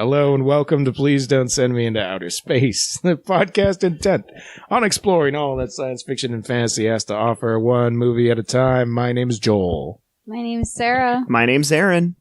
Hello and welcome to Please Don't Send Me into Outer Space, the podcast intent on exploring all that science fiction and fantasy has to offer, one movie at a time. My name is Joel. My name is Sarah. My name's Aaron.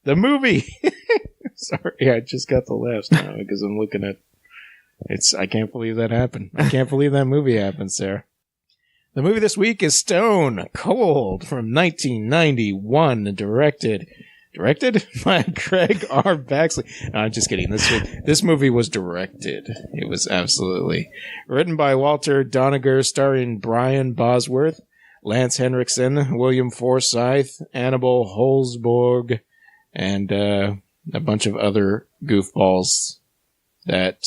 The movie! Sorry, I just got the laughs now because I'm looking at... I can't believe that happened. I can't believe that movie happened, Sarah. The movie this week is Stone Cold from 1991, directed by Craig R. Baxley. No, I'm just kidding. This movie was directed. It was absolutely written by Walter Doniger, starring Brian Bosworth, Lance Henriksen, William Forsythe, Annabelle Holzborg, and a bunch of other goofballs that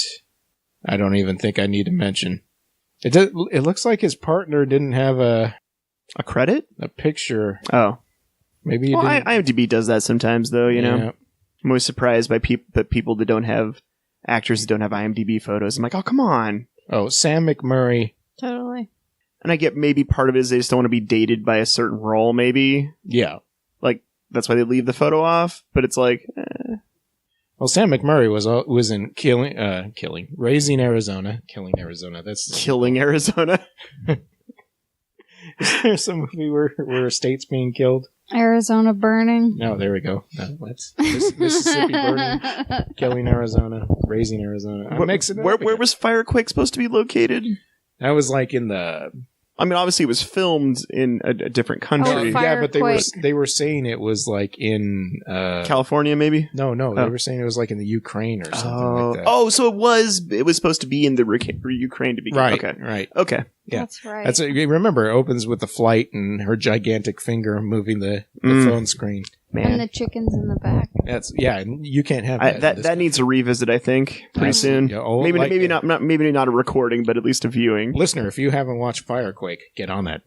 I don't even think I need to mention. It looks like his partner didn't have a credit? A picture. Oh. Maybe he didn't. IMDb does that sometimes, though, you know? I'm always surprised by people that don't have... actors that don't have IMDb photos. I'm like, oh, come on. Oh, Sam McMurray. Totally. And I get maybe part of it is they just don't want to be dated by a certain role, maybe. Yeah. Like, that's why they leave the photo off, but it's like... Well, Sam McMurray was in Raising Arizona. Killing Arizona. Killing Arizona? Is there some movie where a state's being killed? Arizona Burning. No, there we go. No, what? Mississippi Burning. Killing Arizona. Raising Arizona. Where was Firequake supposed to be located? That was like in the... I mean, obviously it was filmed in a different country. Oh, yeah, but they were saying it was like in... California, maybe? No, they were saying it was like in the Ukraine or something like that. Oh, so it was supposed to be in the Ukraine to begin. Right, okay. Right. Okay. Yeah. That's right. Remember, it opens with the flight and her gigantic finger moving the phone screen. Man. And the chickens in the back. You can't have that. That needs a revisit, I think, pretty soon. Yeah, maybe not a recording, but at least a viewing. Listener, if you haven't watched Firequake, get on that.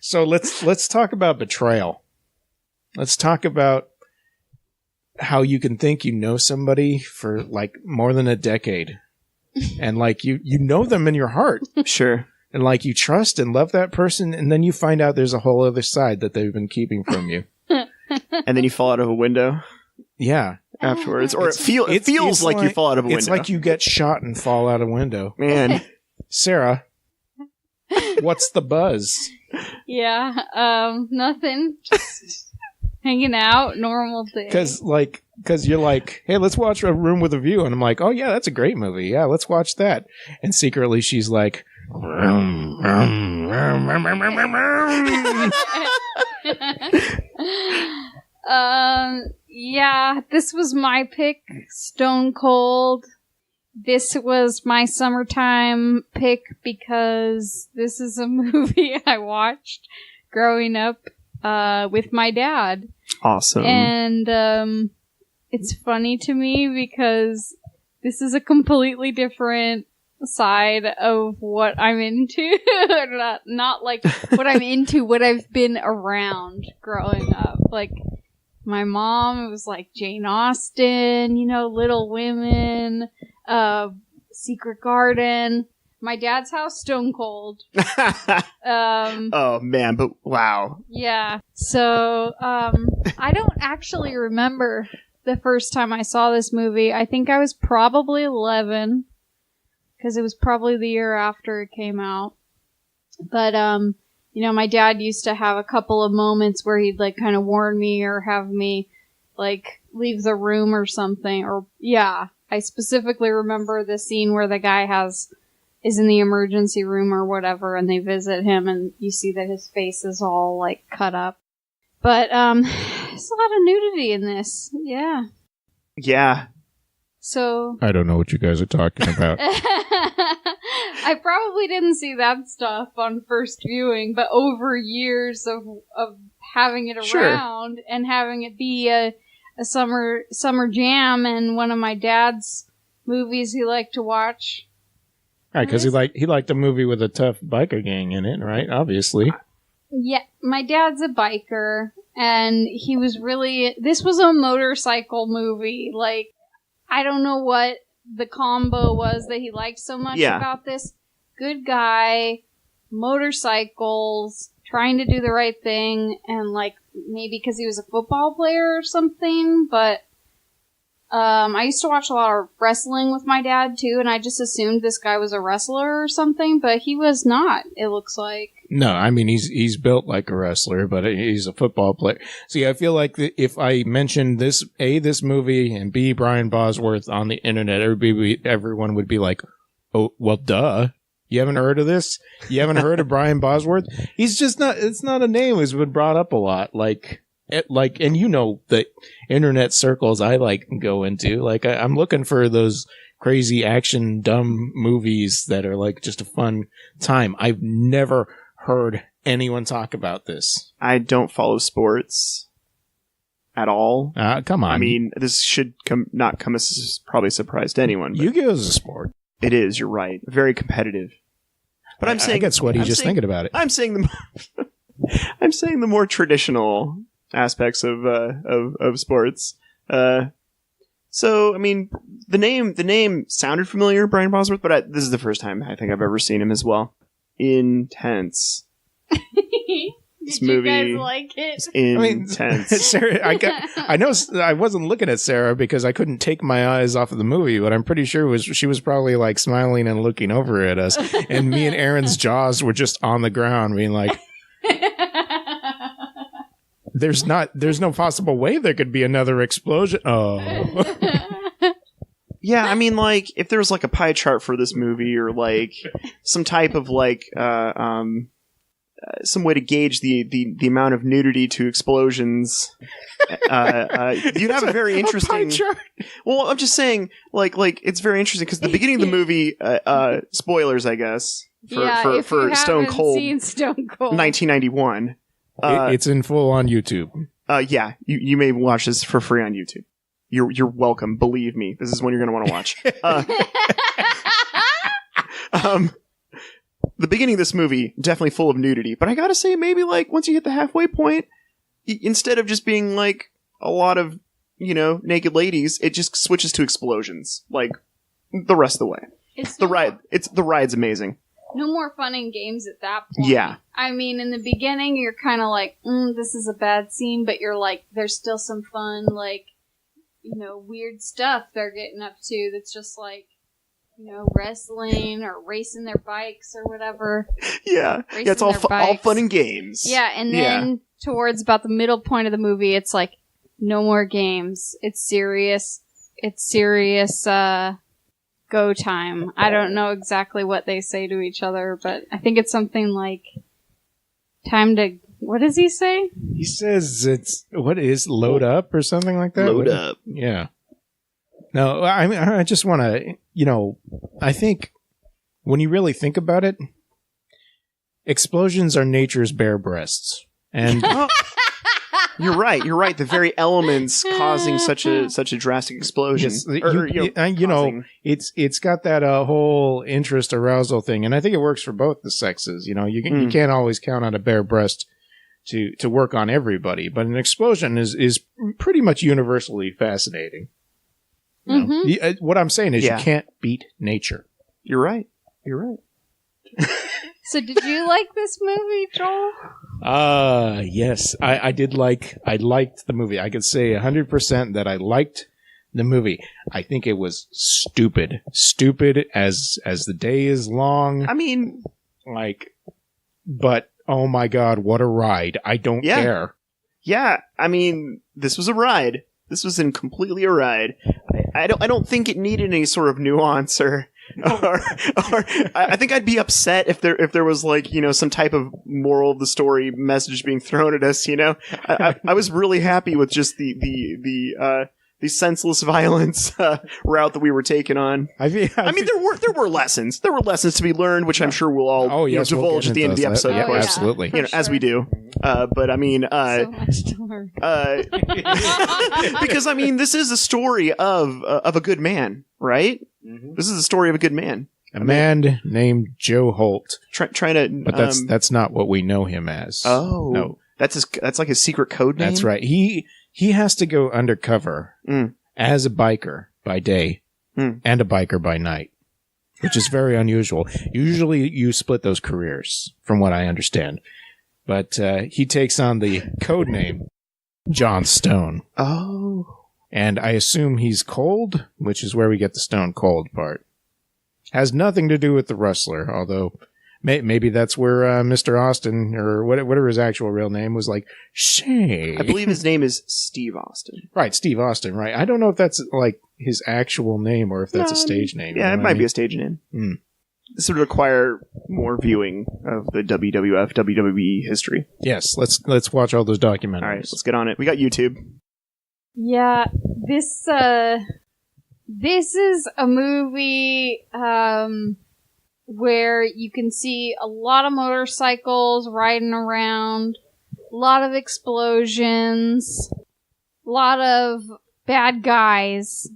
So let's talk about betrayal. Let's talk about how you can think you know somebody for like more than a decade, and like you know them in your heart, sure, and like you trust and love that person, and then you find out there's a whole other side that they've been keeping from you. And then you fall out of a window. Yeah. Afterwards. Or it feels like you fall out of a window. It's like you get shot and fall out a window. Man. Sarah, what's the buzz? Yeah, nothing. Just hanging out, normal day. Because you're like, hey, let's watch A Room with a View. And I'm like, oh, yeah, that's a great movie. Yeah, let's watch that. And secretly she's like... Yeah, this was my pick, Stone Cold. This was my summertime pick because this is a movie I watched growing up with my dad. Awesome. And it's funny to me because this is a completely different side of what I'm into. not like what I'm into, what I've been around growing up. Like, my mom, it was like Jane Austen, Little Women, Secret Garden. My dad's house, Stone Cold. Oh, man, but wow. Yeah. So, I don't actually remember the first time I saw this movie. I think I was probably 11. Because it was probably the year after it came out. But, my dad used to have a couple of moments where he'd, like, kind of warn me or have me, like, leave the room or something. Or, yeah, I specifically remember the scene where the guy is in the emergency room or whatever, and they visit him, and you see that his face is all, like, cut up. But, there's a lot of nudity in this. Yeah. Yeah. So... I don't know what you guys are talking about. I probably didn't see that stuff on first viewing, but over years of having it around and having it be a summer jam and one of my dad's movies he liked to watch. Right, because he liked a movie with a tough biker gang in it, right? Obviously. Yeah, my dad's a biker, and he was this was a motorcycle movie. Like, I don't know what the combo was that he liked so much about this. Good guy, motorcycles, trying to do the right thing, and like, maybe because he was a football player or something, but I used to watch a lot of wrestling with my dad too, and I just assumed this guy was a wrestler or something, but he was not, it looks like. No, I mean, he's built like a wrestler, but he's a football player. See, I feel like if I mentioned this movie, and B, Brian Bosworth on the internet, everyone would be like, oh, well, duh. You haven't heard of this? You haven't heard of Brian Bosworth? He's just not, it's not a name that's been brought up a lot. And you know, the internet circles I go into, I'm looking for those crazy action dumb movies that are like just a fun time. I've never heard anyone talk about this. I don't follow sports at all. Come on. I mean, this should not come as probably a surprise to anyone. Yu-Gi-Oh is a sport. It is, you're right. Very competitive. But I'm saying, I get sweaty just thinking about it. I'm saying the more traditional aspects of sports. So I mean, the name sounded familiar, Brian Bosworth, but this is the first time I think I've ever seen him as well. Intense. This movie, you guys like it? Intense. Sarah, I know I wasn't looking at Sarah because I couldn't take my eyes off of the movie, but I'm pretty sure she was probably like smiling and looking over at us, and me and Aaron's jaws were just on the ground, being like, "There's no possible way there could be another explosion." Oh. Yeah, I mean, like, if there was like a pie chart for this movie, or like some type of like some way to gauge the amount of nudity to explosions, you'd have a very interesting. Pie chart. Well, I'm just saying, like it's very interesting because the beginning of the movie, spoilers, I guess, for Stone Cold, seen Stone Cold, 1991. It's in full on YouTube. Yeah, you may watch this for free on YouTube. You're welcome. Believe me, this is one you're going to want to watch. The beginning of this movie, definitely full of nudity, but I gotta say, maybe like once you hit the halfway point, instead of just being like a lot of, naked ladies, it just switches to explosions, like the rest of the way. The ride's amazing. No more fun and games at that point. Yeah. I mean, in the beginning, you're kind of like, this is a bad scene, but you're like, there's still some fun, like, weird stuff they're getting up to that's just like, wrestling or racing their bikes or whatever. Yeah. It's all fun and games. Yeah, and then towards about the middle point of the movie, it's like, no more games. It's serious. Go time. I don't know exactly what they say to each other, but I think it's something like, time to... What does he say? He says load up or something like that? Load up. Yeah. No, I mean, I just want to, I think when you really think about it, explosions are nature's bare breasts. And you're right. The very elements causing such a drastic explosion. It's got that whole interest arousal thing. And I think it works for both the sexes. You can't always count on a bare breast to work on everybody, but an explosion is pretty much universally fascinating. What I'm saying is you can't beat nature. You're right. So did you like this movie, Joel? Yes. I liked the movie. I could say 100% that I liked the movie. I think it was stupid. Stupid as the day is long. I mean, but oh my God, what a ride. I don't care. Yeah. I mean, this was a ride. This was completely a ride. I don't think it needed any sort of nuance or I think I'd be upset if there was like, some type of moral of the story message being thrown at us, I was really happy with just the senseless violence route that we were taking on. I mean, there were lessons. There were lessons to be learned, which I'm sure we'll all divulge at the end of the episode. Of course, absolutely. As we do. But I mean, so much to learn. Because I mean, this is a story of a good man, right? Mm-hmm. This is a story of a good man. A man named Joe Holt. Trying to, but that's not what we know him as. Oh, no, that's like his secret code name. That's right. He has to go undercover as a biker by day and a biker by night, which is very unusual. Usually, you split those careers, from what I understand. But he takes on the code name John Stone. Oh, and I assume he's cold, which is where we get the Stone Cold part. Has nothing to do with the wrestler, although maybe that's where Mr. Austin, or whatever his actual real name was, like, Shay. I believe his name is Steve Austin. Right, Steve Austin, right. I don't know if that's, like, his actual name or if that's a stage name. Yeah, it might be a stage name. This would require more viewing of the WWF, WWE history. Yes, let's watch all those documentaries. All right, let's get on it. We got YouTube. Yeah, this is a movie where you can see a lot of motorcycles riding around, a lot of explosions, a lot of bad guys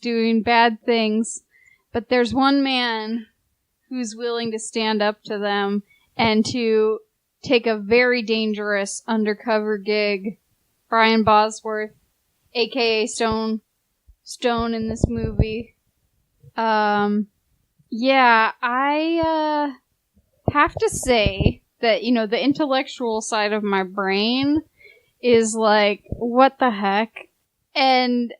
doing bad things. But there's one man who's willing to stand up to them and to take a very dangerous undercover gig. Brian Bosworth, a.k.a. Stone in this movie. Yeah, I have to say that, the intellectual side of my brain is like, what the heck? And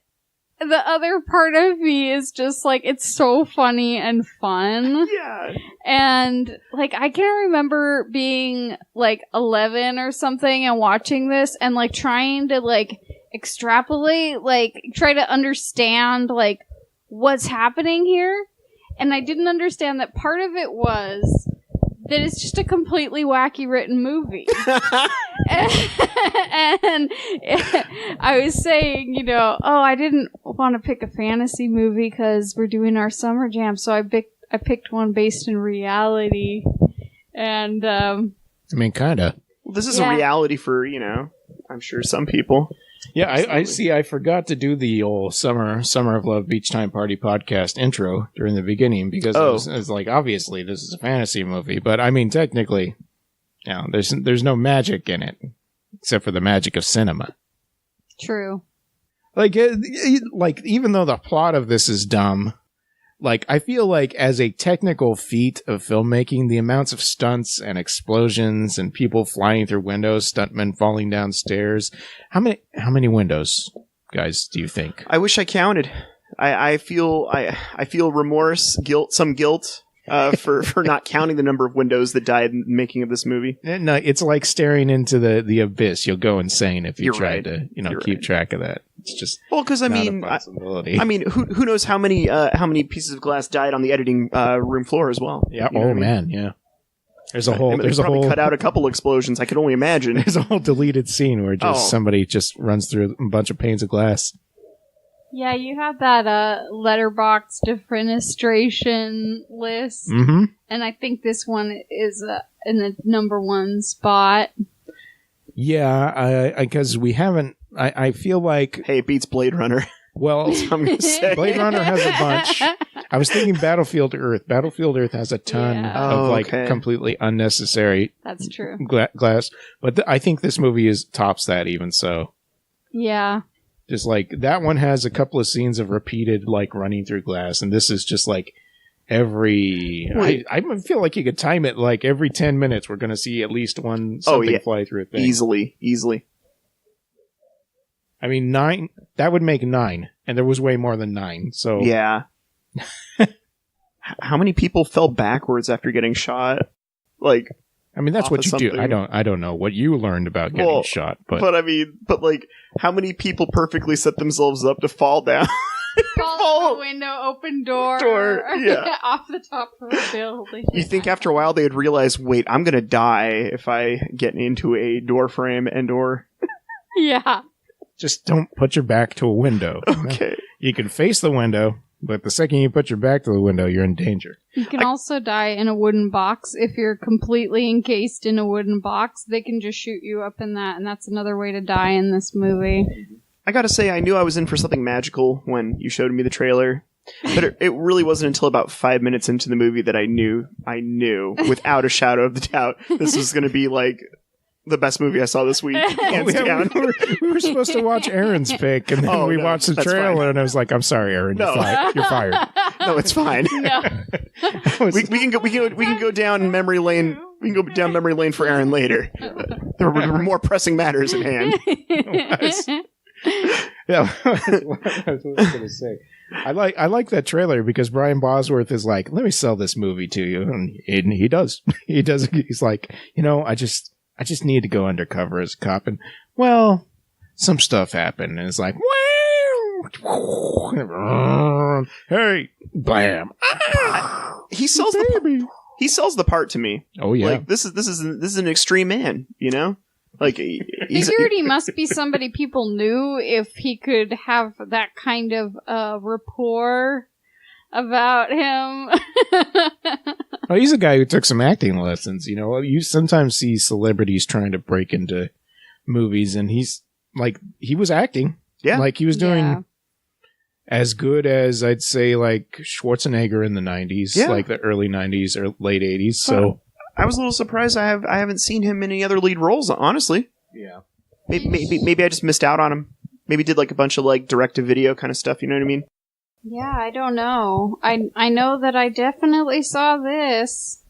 the other part of me is just like, it's so funny and fun. Yeah. And like, I can remember being like 11 or something and watching this and like trying to like extrapolate, like try to understand like what's happening here. And I didn't understand that part of it was that it's just a completely wacky written movie. and I was saying, I didn't want to pick a fantasy movie because we're doing our summer jam, so I picked one based in reality. And kinda. Well, this is a reality for, I'm sure some people. Yeah, I see. I forgot to do the old Summer of Love Beach Time Party podcast intro during the beginning because it was like, obviously this is a fantasy movie, but I mean, technically, there's no magic in it except for the magic of cinema. True. Like even though the plot of this is dumb, like I feel like as a technical feat of filmmaking, the amounts of stunts and explosions and people flying through windows, stuntmen falling down stairs. How many windows, guys, do you think? I wish I counted. I feel remorse, some guilt for not counting the number of windows that died in the making of this movie. No, it's like staring into the abyss. You'll go insane if you try to keep track of that. It's just because I mean, who knows how many pieces of glass died on the editing room floor as well? Yeah. Man, yeah. There's a whole. Cut out a couple explosions. I could only imagine. There's a whole deleted scene where somebody just runs through a bunch of panes of glass. Yeah, you have that letterbox defenestration list, and I think this one is in the number 1 spot. Yeah, because we haven't. I feel like it beats Blade Runner. Well, I'm gonna say. Blade Runner has a bunch. I was thinking Battlefield Earth. Battlefield Earth has a ton of completely unnecessary. That's true. Glass, but I think this movie tops that even so. Yeah. Just like that one has a couple of scenes of repeated like running through glass, and this is just like every. I feel like you could time it like every 10 minutes. We're going to see at least something fly through a thing. Easily. I mean, 9. That would make 9, and there was way more than 9. So yeah. How many people fell backwards after getting shot? Like. I mean, that's what you do. I don't know what you learned about getting shot, but I mean, like, how many people perfectly set themselves up to fall down? Fall out the window, open door off the top of a building. You think after a while they'd realize, wait, I'm gonna die if I get into a door frame and/or. Yeah. Just don't put your back to a window. Okay. You can face the window, but the second you put your back to the window, you're in danger. You can also die in a wooden box. If you're completely encased in a wooden box, they can just shoot you up in that, and that's another way to die in this movie. I gotta say, I knew I was in for something magical when you showed me the trailer. But it really wasn't until about 5 minutes into the movie that I knew, without a shadow of the doubt, this was going to be like the best movie I saw this week. Hands down. We were supposed to watch Aaron's pick, and then we watched the trailer, and I was like, "I'm sorry, Aaron, you're fired." No, it's fine. No. we can go down memory lane. We can go down memory lane for Aaron later. There were more pressing matters at hand. Yeah, what I was going to say. I like that trailer because Brian Bosworth is like, let me sell this movie to you, and he does. He does. He's like, I just need to go undercover as a cop, and well, some stuff happened, and it's like, hey, blam. He sells the part to me. Oh yeah, like this is an extreme man, Like he must be somebody people knew if he could have that kind of rapport about him. Well, he's a guy who took some acting lessons. You sometimes see celebrities trying to break into movies, and he's like, he was acting. Yeah. Like he was doing as good as I'd say like Schwarzenegger in the 90s, like the early 90s or late 80s. So I was a little surprised I haven't seen him in any other lead roles, honestly. Yeah. Maybe I just missed out on him. Maybe did like a bunch of like direct-to-video kind of stuff, you know what I mean? Yeah, I don't know. I know that I definitely saw this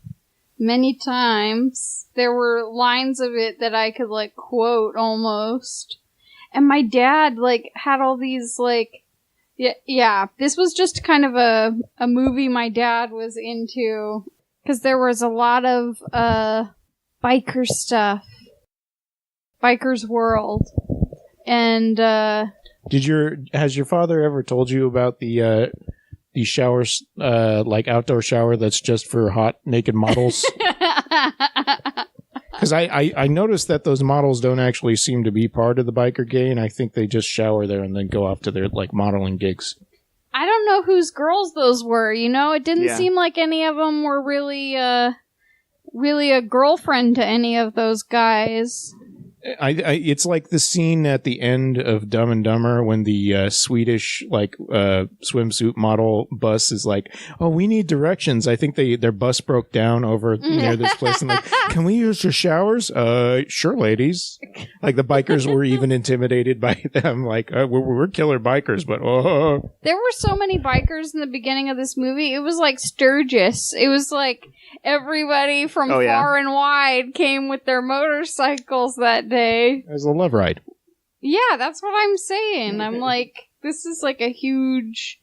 many times. There were lines of it that I could like quote almost. And my dad like had all these like this was just kind of a movie my dad was into. Because there was a lot of biker stuff. Biker's World. And has your father ever told you about the showers, like outdoor shower that's just for hot naked models? Because I noticed that those models don't actually seem to be part of the biker gang. I think they just shower there and then go off to their like modeling gigs. I don't know whose girls those were, It didn't seem like any of them were really a girlfriend to any of those guys. It's like the scene at the end of Dumb and Dumber when the Swedish swimsuit model bus is like, "Oh, we need directions." I think their bus broke down over near this place, and like, "Can we use your showers?" Sure, ladies. Like the bikers were even intimidated by them. Like, we're killer bikers, but there were so many bikers in the beginning of this movie. It was like Sturgis. It was like everybody from far and wide came with their motorcycles that day. It was a love ride. Yeah, that's what I'm saying. I'm like, this is like a huge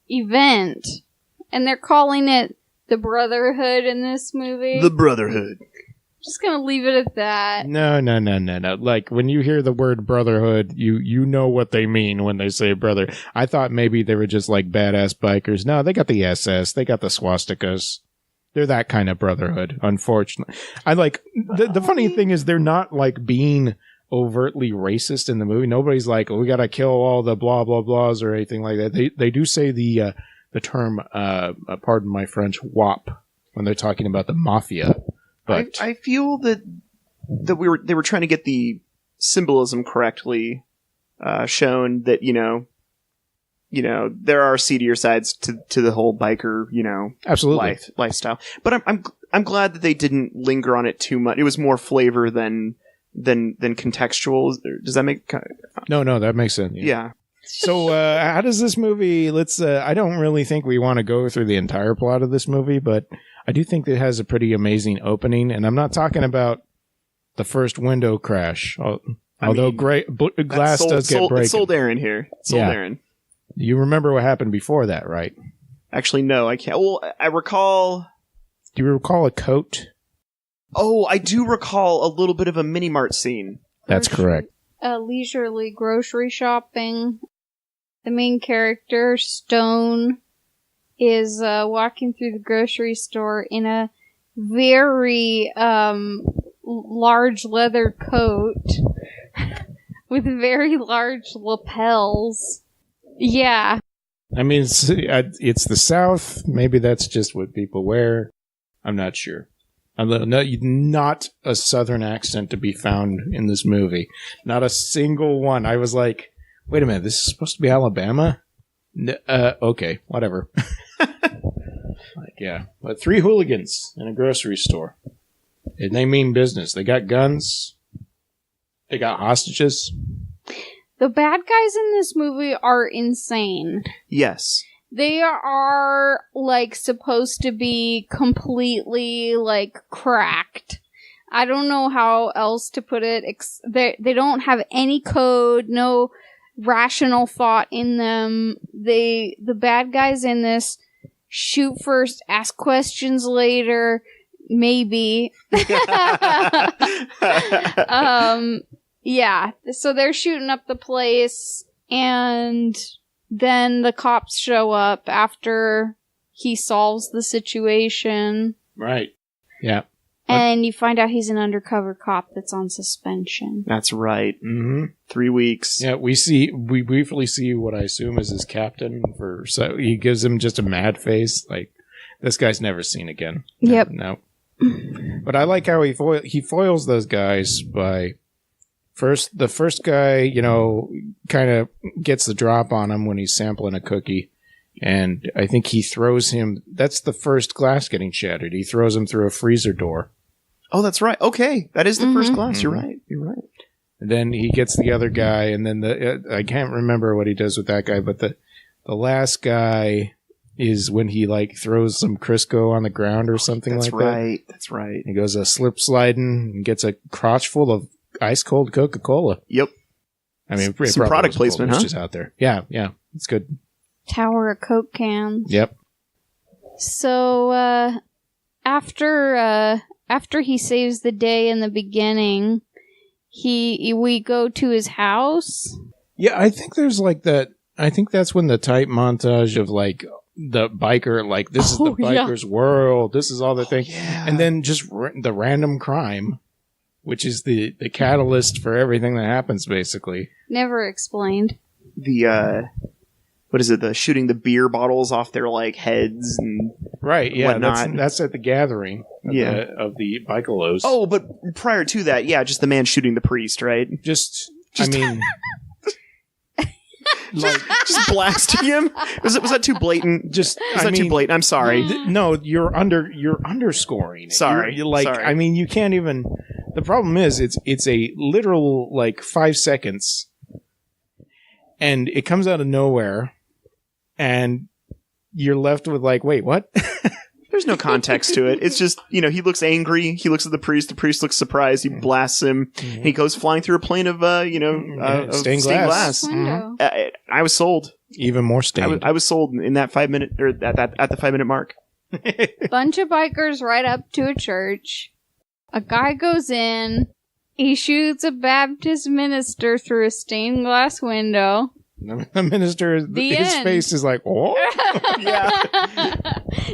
event. And they're calling it the Brotherhood in this movie. The Brotherhood. Just gonna leave it at that. No. Like, when you hear the word Brotherhood, you know what they mean when they say brother. I thought maybe they were just like badass bikers. No, they got the SS. They got the swastikas. They're that kind of brotherhood, unfortunately. I like the funny thing is they're not like being overtly racist in the movie. Nobody's like, we gotta kill all the blah blah blahs or anything like that. They do say the term pardon my French, WAP when they're talking about the mafia. But I feel that they were trying to get the symbolism correctly shown that there are seedier sides to the whole biker, absolutely lifestyle. But I'm glad that they didn't linger on it too much. It was more flavor than contextual. Does that make? No, that makes sense. Yeah. So how does this movie? I don't really think we want to go through the entire plot of this movie, but I do think it has a pretty amazing opening, and I'm not talking about the first window crash. Although glass does get breaking. It's sold Aaron here. Aaron. You remember what happened before that, right? Actually, no, I can't. Well, I recall... Do you recall a coat? Oh, I do recall a little bit of a mini-mart scene. That's correct. Leisurely grocery shopping. The main character, Stone, is walking through the grocery store in a very large leather coat. with very large lapels. Yeah. I mean, it's the South. Maybe that's just what people wear. I'm not sure. Not a Southern accent to be found in this movie. Not a single one. I was like, wait a minute, this is supposed to be Alabama? Okay, whatever. Yeah. But 3 hooligans in a grocery store. And they mean business. They got guns. They got hostages. The bad guys in this movie are insane. Yes. They are, supposed to be completely, cracked. I don't know how else to put it. They don't have any code, no rational thought in them. The bad guys in this shoot first, ask questions later, maybe. Yeah, so they're shooting up the place, and then the cops show up after he solves the situation. Right. Yeah. And you find out he's an undercover cop that's on suspension. That's right. Mm-hmm. 3 weeks. Yeah, we briefly see what I assume is his captain. So he gives him just a mad face, like, this guy's never seen again. Yep. No. But I like how he foils those guys by... The first guy, kind of gets the drop on him when he's sampling a cookie. And I think he throws him... That's the first glass getting shattered. He throws him through a freezer door. Oh, that's right. Okay. That is the first glass. You're right. And then he gets the other guy, and then I can't remember what he does with that guy, but the last guy is when he, throws some Crisco on the ground or something like that. That's right. He goes slip sliding and gets a crotch full of ice cold Coca-Cola. Yep. I mean, some product placement, huh? Just out there. Yeah, it's good. Tower of Coke cans. Yep. So after he saves the day in the beginning, we go to his house. Yeah, I think there's that. I think that's when the type montage of the biker, this is the biker's world. This is all the thing, and then just the random crime. Which is the catalyst for everything that happens, basically. Never explained. The, what is it? The shooting the beer bottles off their, heads and right, yeah, whatnot. That's at the gathering of the Bicolos. Oh, but prior to that, just the man shooting the priest, right? I mean... just blasting him. Was that too blatant? Too blatant? I'm sorry. No, you're underscoring it. Sorry. Sorry. I mean, you can't even. The problem is, it's a literal 5 seconds, and it comes out of nowhere, and you're left with wait, what? There's no context to it. It's just, he looks angry. He looks at the priest looks surprised. He blasts him. And he goes flying through a plane of, of stained glass. Mm-hmm. I was sold. Even more stained. I was sold in that 5 minute, or at the 5 minute mark. Bunch of bikers ride up to a church. A guy goes in. He shoots a Baptist minister through a stained glass window. The minister, his face is oh. Yeah.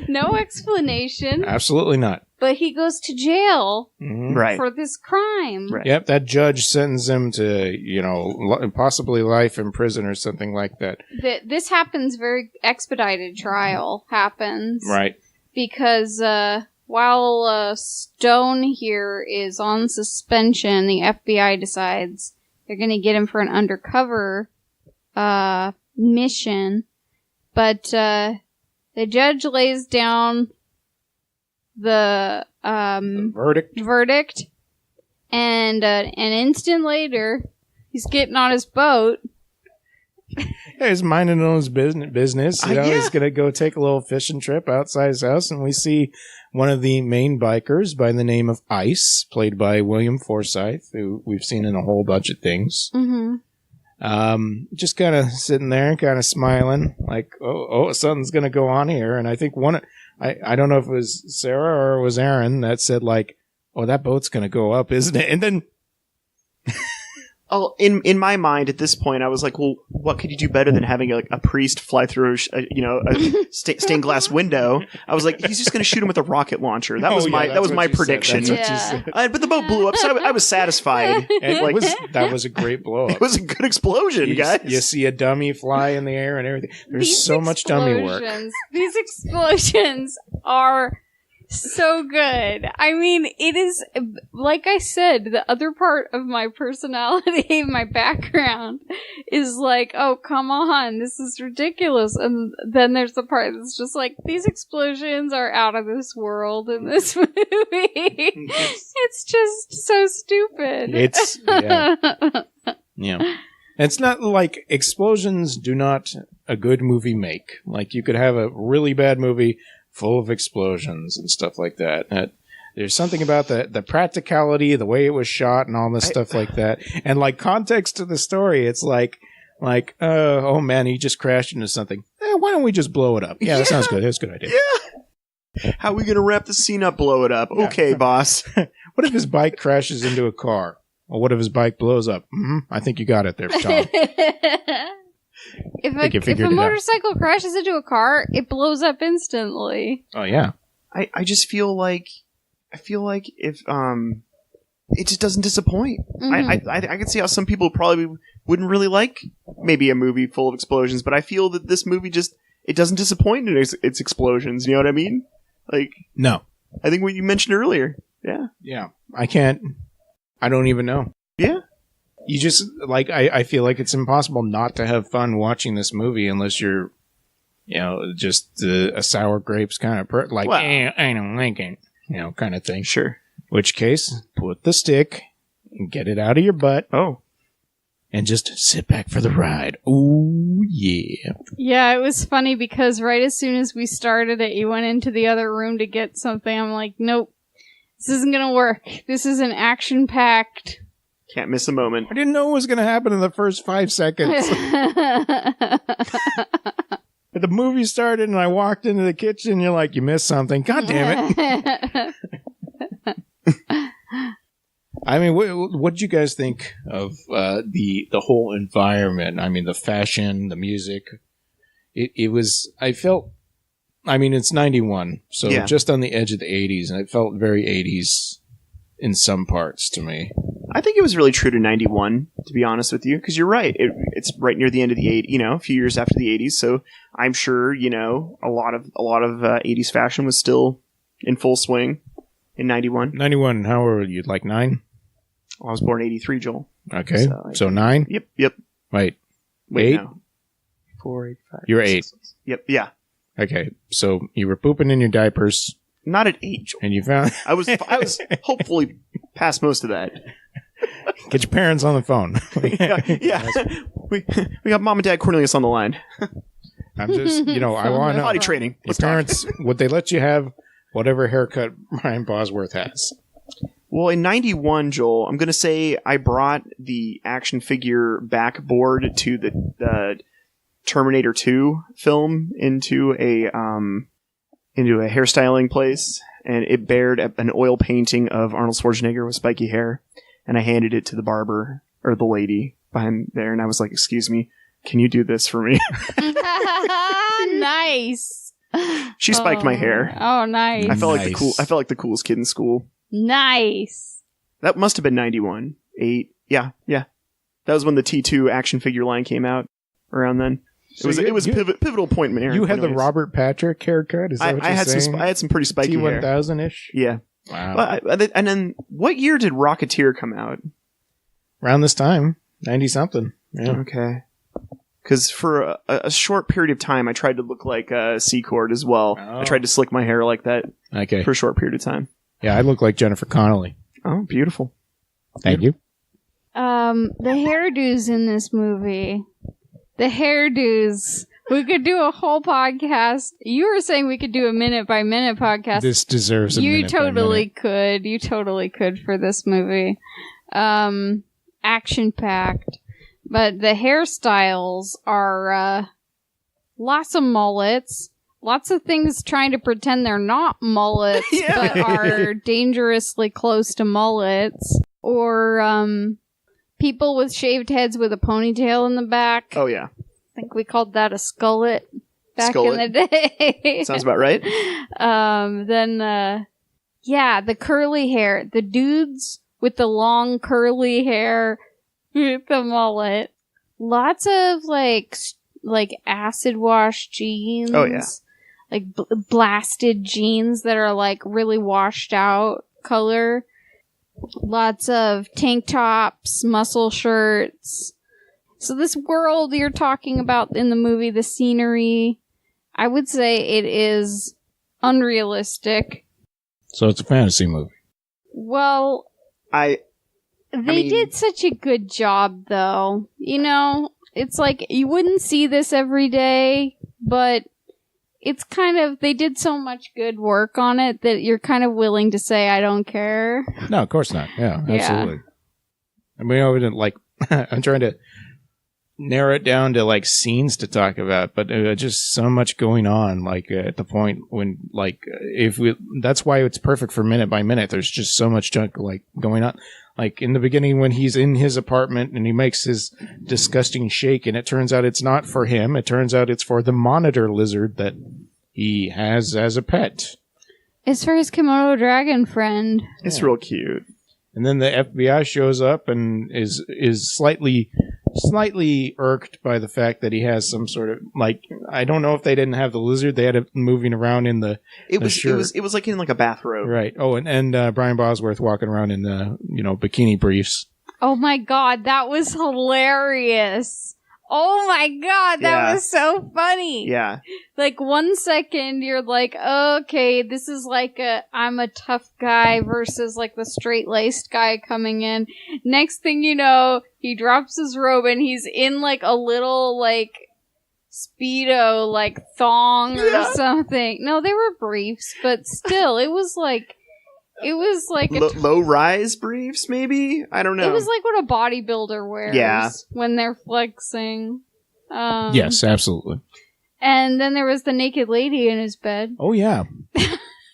No explanation. Absolutely not. But he goes to jail right. for this crime. Right. Yep, that judge sentenced him to, possibly life in prison or something like that. This happens, very expedited trial happens. Right. Because while Stone here is on suspension, the FBI decides they're going to get him for an undercover mission. But the judge lays down the verdict, and an instant later, he's getting on his boat. Yeah, he's minding his business. He's going to go take a little fishing trip outside his house, and we see one of the main bikers by the name of Ice, played by William Forsythe, who we've seen in a whole bunch of things. Mm-hmm. Just kind of sitting there, kind of smiling, oh, something's going to go on here. And I think I don't know if it was Sarah or it was Aaron that said oh, that boat's going to go up, isn't it? And then Oh, in my mind at this point, I was like, well, what could you do better than having a priest fly through a stained glass window? I was like, he's just going to shoot him with a rocket launcher. That was my prediction. But the boat blew up, so I was satisfied. That was a great blow up. It was a good explosion, guys. You see a dummy fly in the air and everything. There's so much dummy work. These explosions are so good. I mean, it is, like I said, the other part of my personality, my background, is like, oh, come on, this is ridiculous. And then there's the part that's just like, these explosions are out of this world in this movie. It's just so stupid. Yeah. It's not like explosions do not a good movie make. Like, you could have a really bad movie full of explosions and stuff like that. There's something about the practicality, the way it was shot, and all this stuff like that. And like context to the story, it's like, oh man, he just crashed into something. Why don't we just blow it up? Yeah, that sounds good. That's a good idea. Yeah. How are we gonna wrap the scene up? Blow it up? Yeah. Okay, boss. What if his bike crashes into a car? Or what if his bike blows up? I think you got it there, Tom. If a motorcycle crashes into a car, it blows up instantly. Oh yeah. I just feel like if it just doesn't disappoint. Mm-hmm. I can see how some people probably wouldn't really like maybe a movie full of explosions, but I feel that this movie it doesn't disappoint in its explosions. You know what I mean? Like, no. I think what you mentioned earlier. Yeah. Yeah. I don't even know. Yeah. You just, like, I feel like it's impossible not to have fun watching this movie unless you're, just a sour grapes kind of I don't like it, kind of thing. Sure. Which case, put the stick and get it out of your butt. Oh. And just sit back for the ride. Ooh, yeah. Yeah, it was funny because right as soon as we started it, you went into the other room to get something. I'm like, nope, this isn't going to work. This is an action-packed... Can't miss a moment. I didn't know what was going to happen in the first 5 seconds. The movie started and I walked into the kitchen. You're like, you missed something. God damn it. I mean, what did you guys think of the whole environment? I mean, the fashion, the music. It was, I felt, I mean, it's 91, so just on the edge of the 80s, and it felt very 80s in some parts to me. I think it was really true to 91, to be honest with you, because you're right. It's right near the end of the 80s, a few years after the 80s, so I'm sure, a lot of 80s fashion was still in full swing in 91. 91, how old were you, like 9? Well, I was born 83, Joel. Okay, so 9? Yep. Wait, 8? No. 4, 8, 5. You were 8. Yep, yeah. Okay, so you were pooping in your diapers. Not at 8, Joel. And you found... I was hopefully past most of that. Get your parents on the phone. Yeah. We got Mom and Dad Cornelius on the line. I'm just, I want to know. Potty training. Your parents, would they let you have whatever haircut Brian Bosworth has? Well, in 91, Joel, I'm going to say I brought the action figure backboard to the Terminator 2 film into a hairstyling place, and it bared an oil painting of Arnold Schwarzenegger with spiky hair. And I handed it to the barber, or the lady behind there, and I was like, excuse me, can you do this for me? Nice. She spiked my hair. Oh, nice. I felt like the coolest kid in school. Nice. That must have been 91. 8. Yeah. That was when the T2 action figure line came out around then. It was a pivotal point in my hair. You had the Robert Patrick haircut? Is that what you're saying? I had some pretty spiky hair. T1000-ish? Yeah. Wow. And then, what year did Rocketeer come out? Around this time. 90-something. Yeah. Okay. Because for a short period of time, I tried to look like Secord as well. Oh. I tried to slick my hair like that for a short period of time. Yeah, I look like Jennifer Connelly. Oh, beautiful. Thank you. The hairdos in this movie. The hairdos. We could do a whole podcast. You were saying we could do a minute-by-minute podcast. This deserves a minute-by-minute. You totally could for this movie. Action-packed. But the hairstyles are lots of mullets. Lots of things trying to pretend they're not mullets, but are dangerously close to mullets. Or people with shaved heads with a ponytail in the back. Oh, yeah. I think we called that a skullet back Skullet. in the day. Sounds about right. Then, yeah, the curly hair. The dudes with the long curly hair with the mullet. Lots of, like acid wash jeans. Oh, yeah. Like blasted jeans that are, like, really washed out color. Lots of tank tops, muscle shirts. So this world you're talking about in the movie, the scenery, I would say it is unrealistic. So it's a fantasy movie. Well, they did such a good job, though. You know, it's like you wouldn't see this every day, but it's kind of, they did so much good work on it that you're kind of willing to say, I don't care. No, of course not. Yeah, absolutely. I mean, I didn't like, I'm trying to narrow it down to like scenes to talk about, but just so much going on, like at the point when, like, that's why it's perfect for minute by minute. There's just so much junk like going on. Like in the beginning when he's in his apartment and he makes his disgusting shake and it turns out it's not for him. It turns out it's for the monitor lizard that he has as a pet. It's for his Komodo dragon friend. It's real cute. And then the FBI shows up and is slightly irked by the fact that he has some sort of, like, I don't know if they didn't have the lizard, they had it moving around in the shirt. It was like in like a bathrobe. Right. Oh, and Brian Bosworth walking around in bikini briefs. Oh my god, that was hilarious. Oh my god, that was so funny. Yeah. Like 1 second you're like, okay, this is like I'm a tough guy versus like the straight-laced guy coming in. Next thing you know, he drops his robe and he's in like a little like Speedo like thong or something. No, they were briefs, but still, it was like low-rise briefs, maybe? I don't know. It was like what a bodybuilder wears when they're flexing. Yes, absolutely. And then there was the naked lady in his bed. Oh, yeah.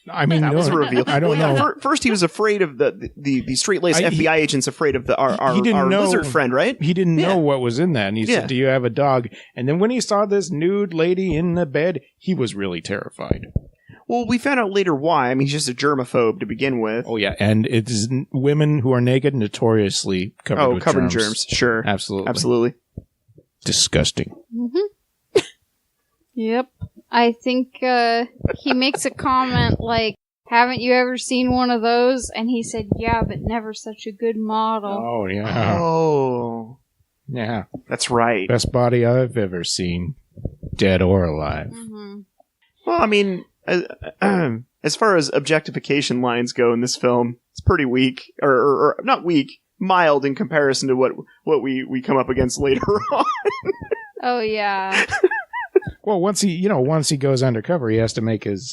I mean, that was a reveal. I don't know. First, he was afraid of the straight-laced FBI agents afraid of our lizard friend, right? He didn't know what was in that. And he said, do you have a dog? And then when he saw this nude lady in the bed, he was really terrified. Well, we found out later why. I mean, he's just a germaphobe to begin with. Oh, yeah. And it is women who are naked notoriously covered in germs. Sure. Absolutely. Disgusting. Mm-hmm. Yep. I think he makes a comment like, haven't you ever seen one of those? And he said, yeah, but never such a good model. Oh, yeah. Oh. Yeah. That's right. Best body I've ever seen, dead or alive. Mm-hmm. Well, I mean, as far as objectification lines go in this film, it's pretty weak, or not weak, mild in comparison to what we come up against later on. Oh yeah. Well, once he goes undercover, he has to make his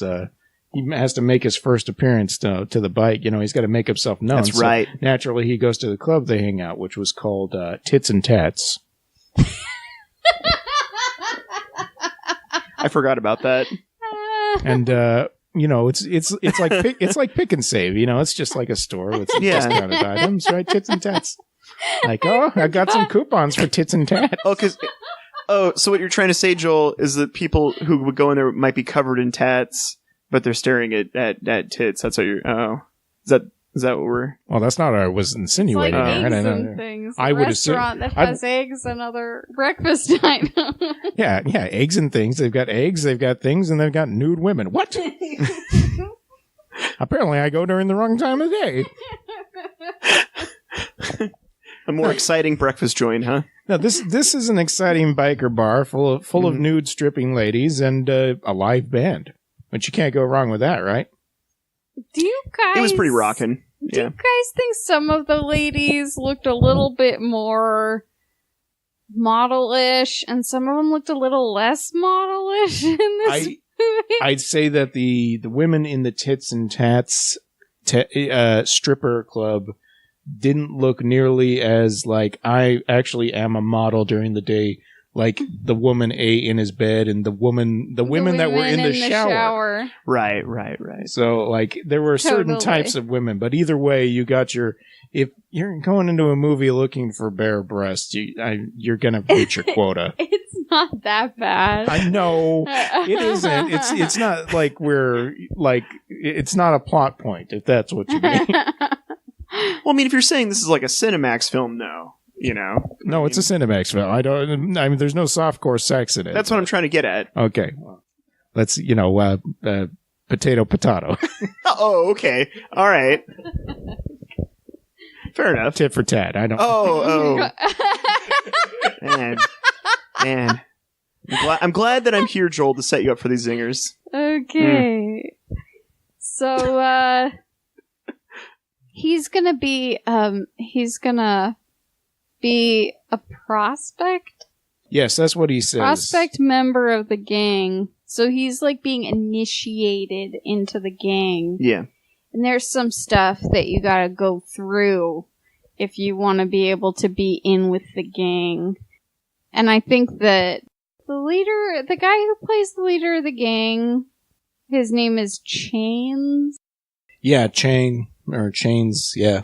first appearance to the bike. You know, he's got to make himself known. That's right. So naturally, he goes to the club they hang out, which was called Tits and Tats. I forgot about that. And it's like pick and save. You know, it's just like a store with some discounted items, right? Tits and tats. Like, oh, I got some coupons for tits and tats. So what you're trying to say, Joel, is that people who would go in there might be covered in tats, but they're staring at tits. That's what you're. Oh, is that what we're? Well, that's not what I was insinuating. It's like eggs and things. I would assume that has eggs and other breakfast items. Yeah, eggs and things. They've got eggs, they've got things, and they've got nude women. What? Apparently, I go during the wrong time of day. A more exciting breakfast joint, huh? No, this is an exciting biker bar full of nude stripping ladies and a live band. But you can't go wrong with that, right? Do you guys? It was pretty rocking. Do you guys think some of the ladies looked a little bit more model-ish, and some of them looked a little less model-ish in this movie? I'd say that the women in the Tits and Tats stripper club didn't look nearly as like I actually am a model during the day like the woman ate in his bed and the women that were in the shower. Right. So like there were certain types of women, but either way, you got if you're going into a movie looking for bare breasts, you're gonna reach your quota. It's not that bad. I know it isn't. It's not like it's not a plot point if that's what you mean. Well, I mean, if you're saying this is like a Cinemax film, no. No, it's a Cinemax film. I mean, there's no softcore sex in it. That's what I'm trying to get at. Okay. Well, let's, potato. Oh, okay. All right. Fair enough. Tit for tat. I don't. Oh. Man. I'm glad that I'm here, Joel, to set you up for these zingers. Okay. So, he's gonna be a prospect? Yes, that's what he says. Prospect member of the gang. So he's like being initiated into the gang. Yeah. And there's some stuff that you gotta go through if you want to be able to be in with the gang. And I think that the guy who plays the leader of the gang, his name is Chains. Yeah, Chains, yeah.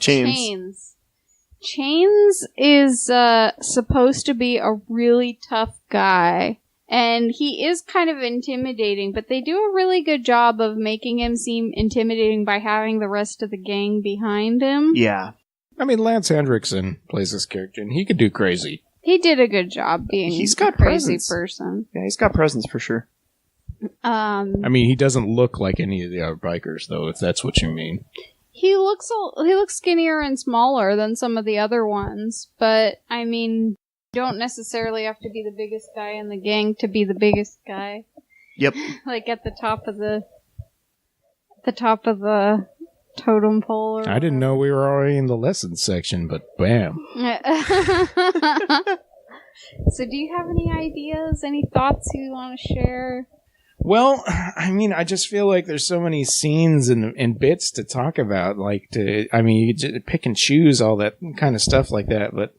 Chains is supposed to be a really tough guy. And he is kind of intimidating, but they do a really good job of making him seem intimidating by having the rest of the gang behind him. Yeah. I mean, Lance Henriksen plays this character, and he could do crazy. He did a good job being He's got a crazy presence. person. Yeah, he's got presence for sure. I mean, he doesn't look like any of the other bikers, though, if that's what you mean. He looks skinnier and smaller than some of the other ones, but I mean, you don't necessarily have to be the biggest guy in the gang to be the biggest guy. Yep. Like at the top of the totem pole. I didn't know we were already in the lessons section, but bam. So do you have any ideas, any thoughts you want to share? Well, I mean, I just feel like there's so many scenes and bits to talk about. You just pick and choose all that kind of stuff like that. But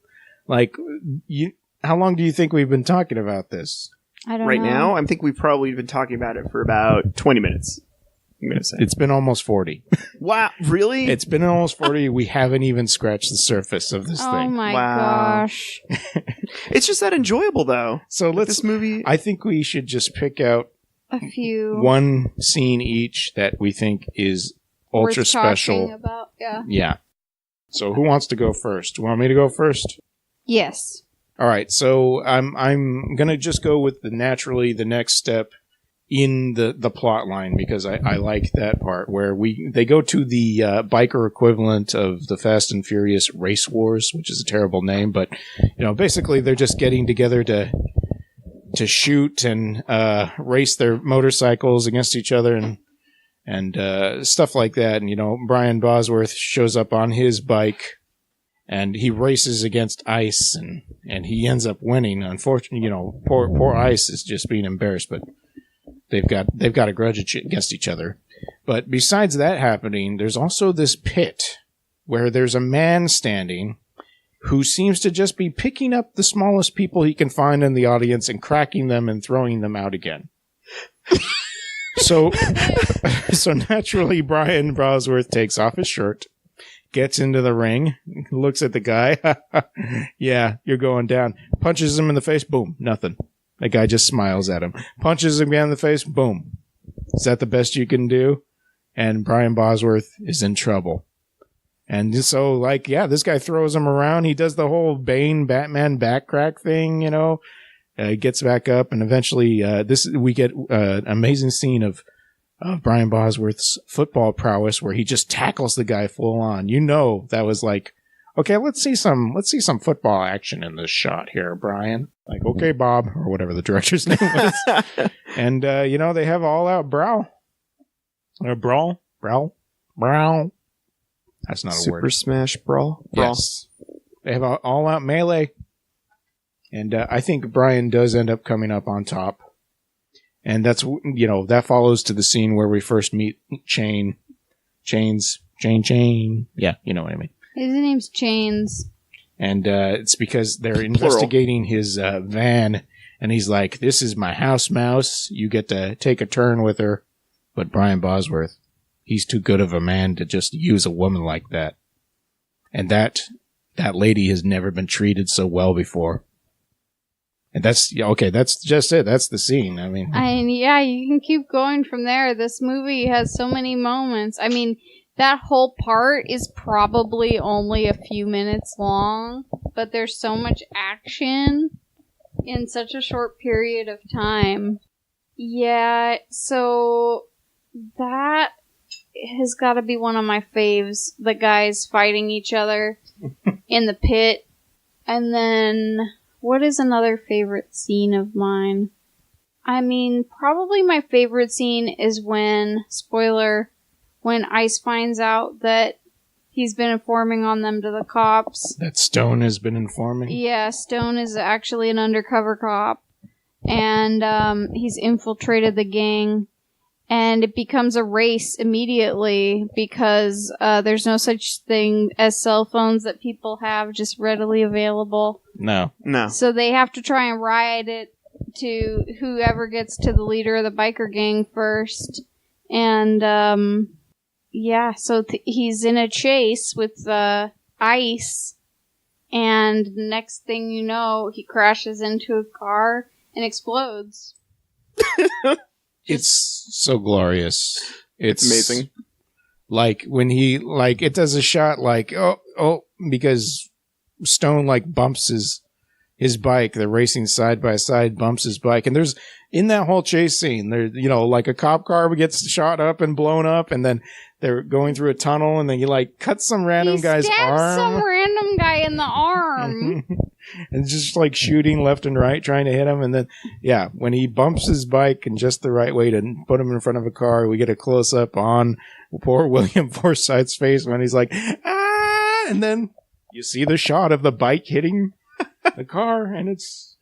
how long do you think we've been talking about this? I don't know. Right now, I think we've probably been talking about it for about 20 minutes. I'm going to say. It's been almost 40. Wow, really? It's been almost 40. We haven't even scratched the surface of this thing. Oh my gosh. It's just that enjoyable, though. So this movie. I think we should just pick out a few. One scene each that we think is ultra worth special. talking about. Yeah. Yeah. So who wants to go first? Want me to go first? Yes. All right. So I'm gonna just go with the next step in the plot line because I like that part where they go to the biker equivalent of the Fast and Furious Race Wars, which is a terrible name, but basically they're just getting together to shoot and race their motorcycles against each other and stuff like that. And Brian Bosworth shows up on his bike and he races against Ice and he ends up winning. Unfortunately, poor Ice is just being embarrassed, but they've got a grudge against each other. But besides that happening, there's also this pit where there's a man standing who seems to just be picking up the smallest people he can find in the audience and cracking them and throwing them out again. So naturally, Brian Bosworth takes off his shirt, gets into the ring, looks at the guy. Yeah, you're going down. Punches him in the face. Boom. Nothing. The guy just smiles at him. Punches him again in the face. Boom. Is that the best you can do? And Brian Bosworth is in trouble. And so, this guy throws him around. He does the whole Bane Batman back crack thing, He gets back up, and eventually, we get an amazing scene of Brian Bosworth's football prowess, where he just tackles the guy full on. That was like, okay, let's see some football action in this shot here, Brian. Like, okay, Bob, or whatever the director's name was. And they have all out brawl. That's not a word. Super Smash Brawl? Yes. They have all out melee. And I think Brian does end up coming up on top. And that's, that follows to the scene where we first meet Chain. Yeah, you know what I mean. His name's Chains. And it's because they're investigating his van And he's like, this is my house mouse. You get to take a turn with her. But Brian Bosworth, he's too good of a man to just use a woman like that. And that lady has never been treated so well before. And that's just it. That's the scene. I mean, yeah, you can keep going from there. This movie has so many moments. I mean, that whole part is probably only a few minutes long, but there's so much action in such a short period of time. Yeah, so that has got to be one of my faves. The guys fighting each other in the pit. And then, what is another favorite scene of mine? I mean, probably my favorite scene is when, spoiler, when Ice finds out that he's been informing on them to the cops. That Stone has been informing? Yeah, Stone is actually an undercover cop. And he's infiltrated the gang. And it becomes a race immediately because there's no such thing as cell phones that people have just readily available. No. So they have to try and ride it to whoever gets to the leader of the biker gang first. And, yeah, so he's in a chase with Ice. And next thing you know, he crashes into a car and explodes. It's so glorious. It's amazing. Like when he it does a shot because Stone bumps his bike. They're racing side by side, bumps his bike, and there's in that whole chase scene there a cop car gets shot up and blown up, and then they're going through a tunnel, and then he cuts some random guy's arm. Some random guy in the arm. And just shooting left and right, trying to hit him. And then, yeah, when he bumps his bike in just the right way to put him in front of a car, we get a close up on poor William Forsythe's face when he's like, ah! And then you see the shot of the bike hitting the car, and it's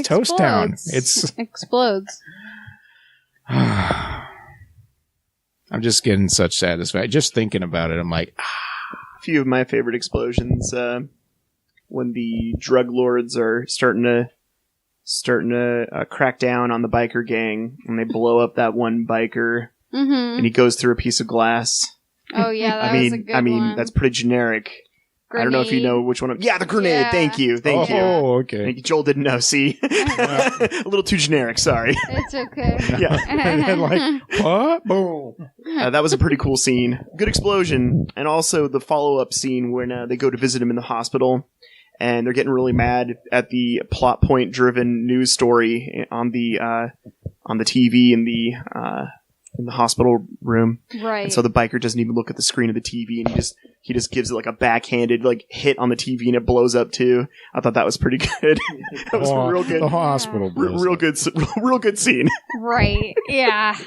Toast Town. It explodes. I'm just getting such satisfaction. Just thinking about it, I'm like, A few of my favorite explosions, when the drug lords are starting to crack down on the biker gang, and they blow up that one biker, and he goes through a piece of glass. Oh yeah, that was a good one. I mean, that's pretty generic. Grenade. I don't know if you know which one. Yeah, the grenade. Yeah. Thank you. Oh, okay. Joel didn't know. See, a little too generic. Sorry. It's okay. Yeah. And then what? Boom. That was a pretty cool scene. Good explosion, and also the follow-up scene when they go to visit him in the hospital. And they're getting really mad at the plot point driven news story on the TV in the hospital room. Right. And so the biker doesn't even look at the screen of the TV, and he just gives it a backhanded hit on the TV, and it blows up too. I thought that was pretty good. That was real good. The hospital blows real good scene. Right. Yeah.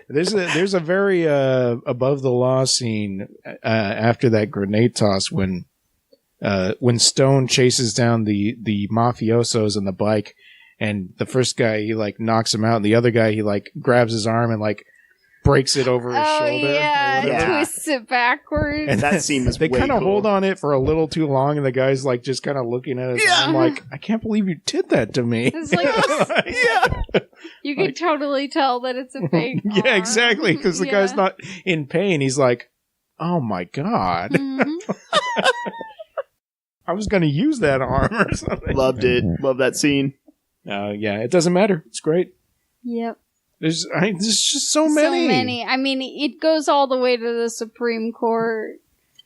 There's a very above the law scene after that grenade toss when Stone chases down the mafiosos on the bike, and the first guy he knocks him out, and the other guy he grabs his arm and breaks it over his shoulder. Yeah, twists it backwards. And that scene was they way kind of cool. hold on it for a little too long, and the guy's just kind of looking at his arm I can't believe you did that to me. It's you can totally tell that it's a fake arm. Yeah, exactly, because the guy's not in pain. He's like, oh my god. Mm-hmm. I was going to use that arm or something. Loved it. Love that scene. Yeah, it doesn't matter. It's great. Yep. There's just so many. So many. I mean, it goes all the way to the Supreme Court.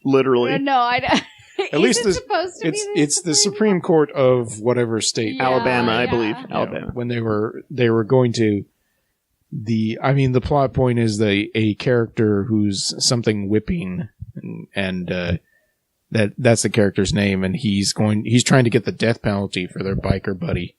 Literally. No, At least it's the Supreme Court of whatever state. Yeah, Alabama, I believe. Yeah, Alabama. when they were going to the plot point is a character who's something whipping and that's the character's name, and he's trying to get the death penalty for their biker buddy.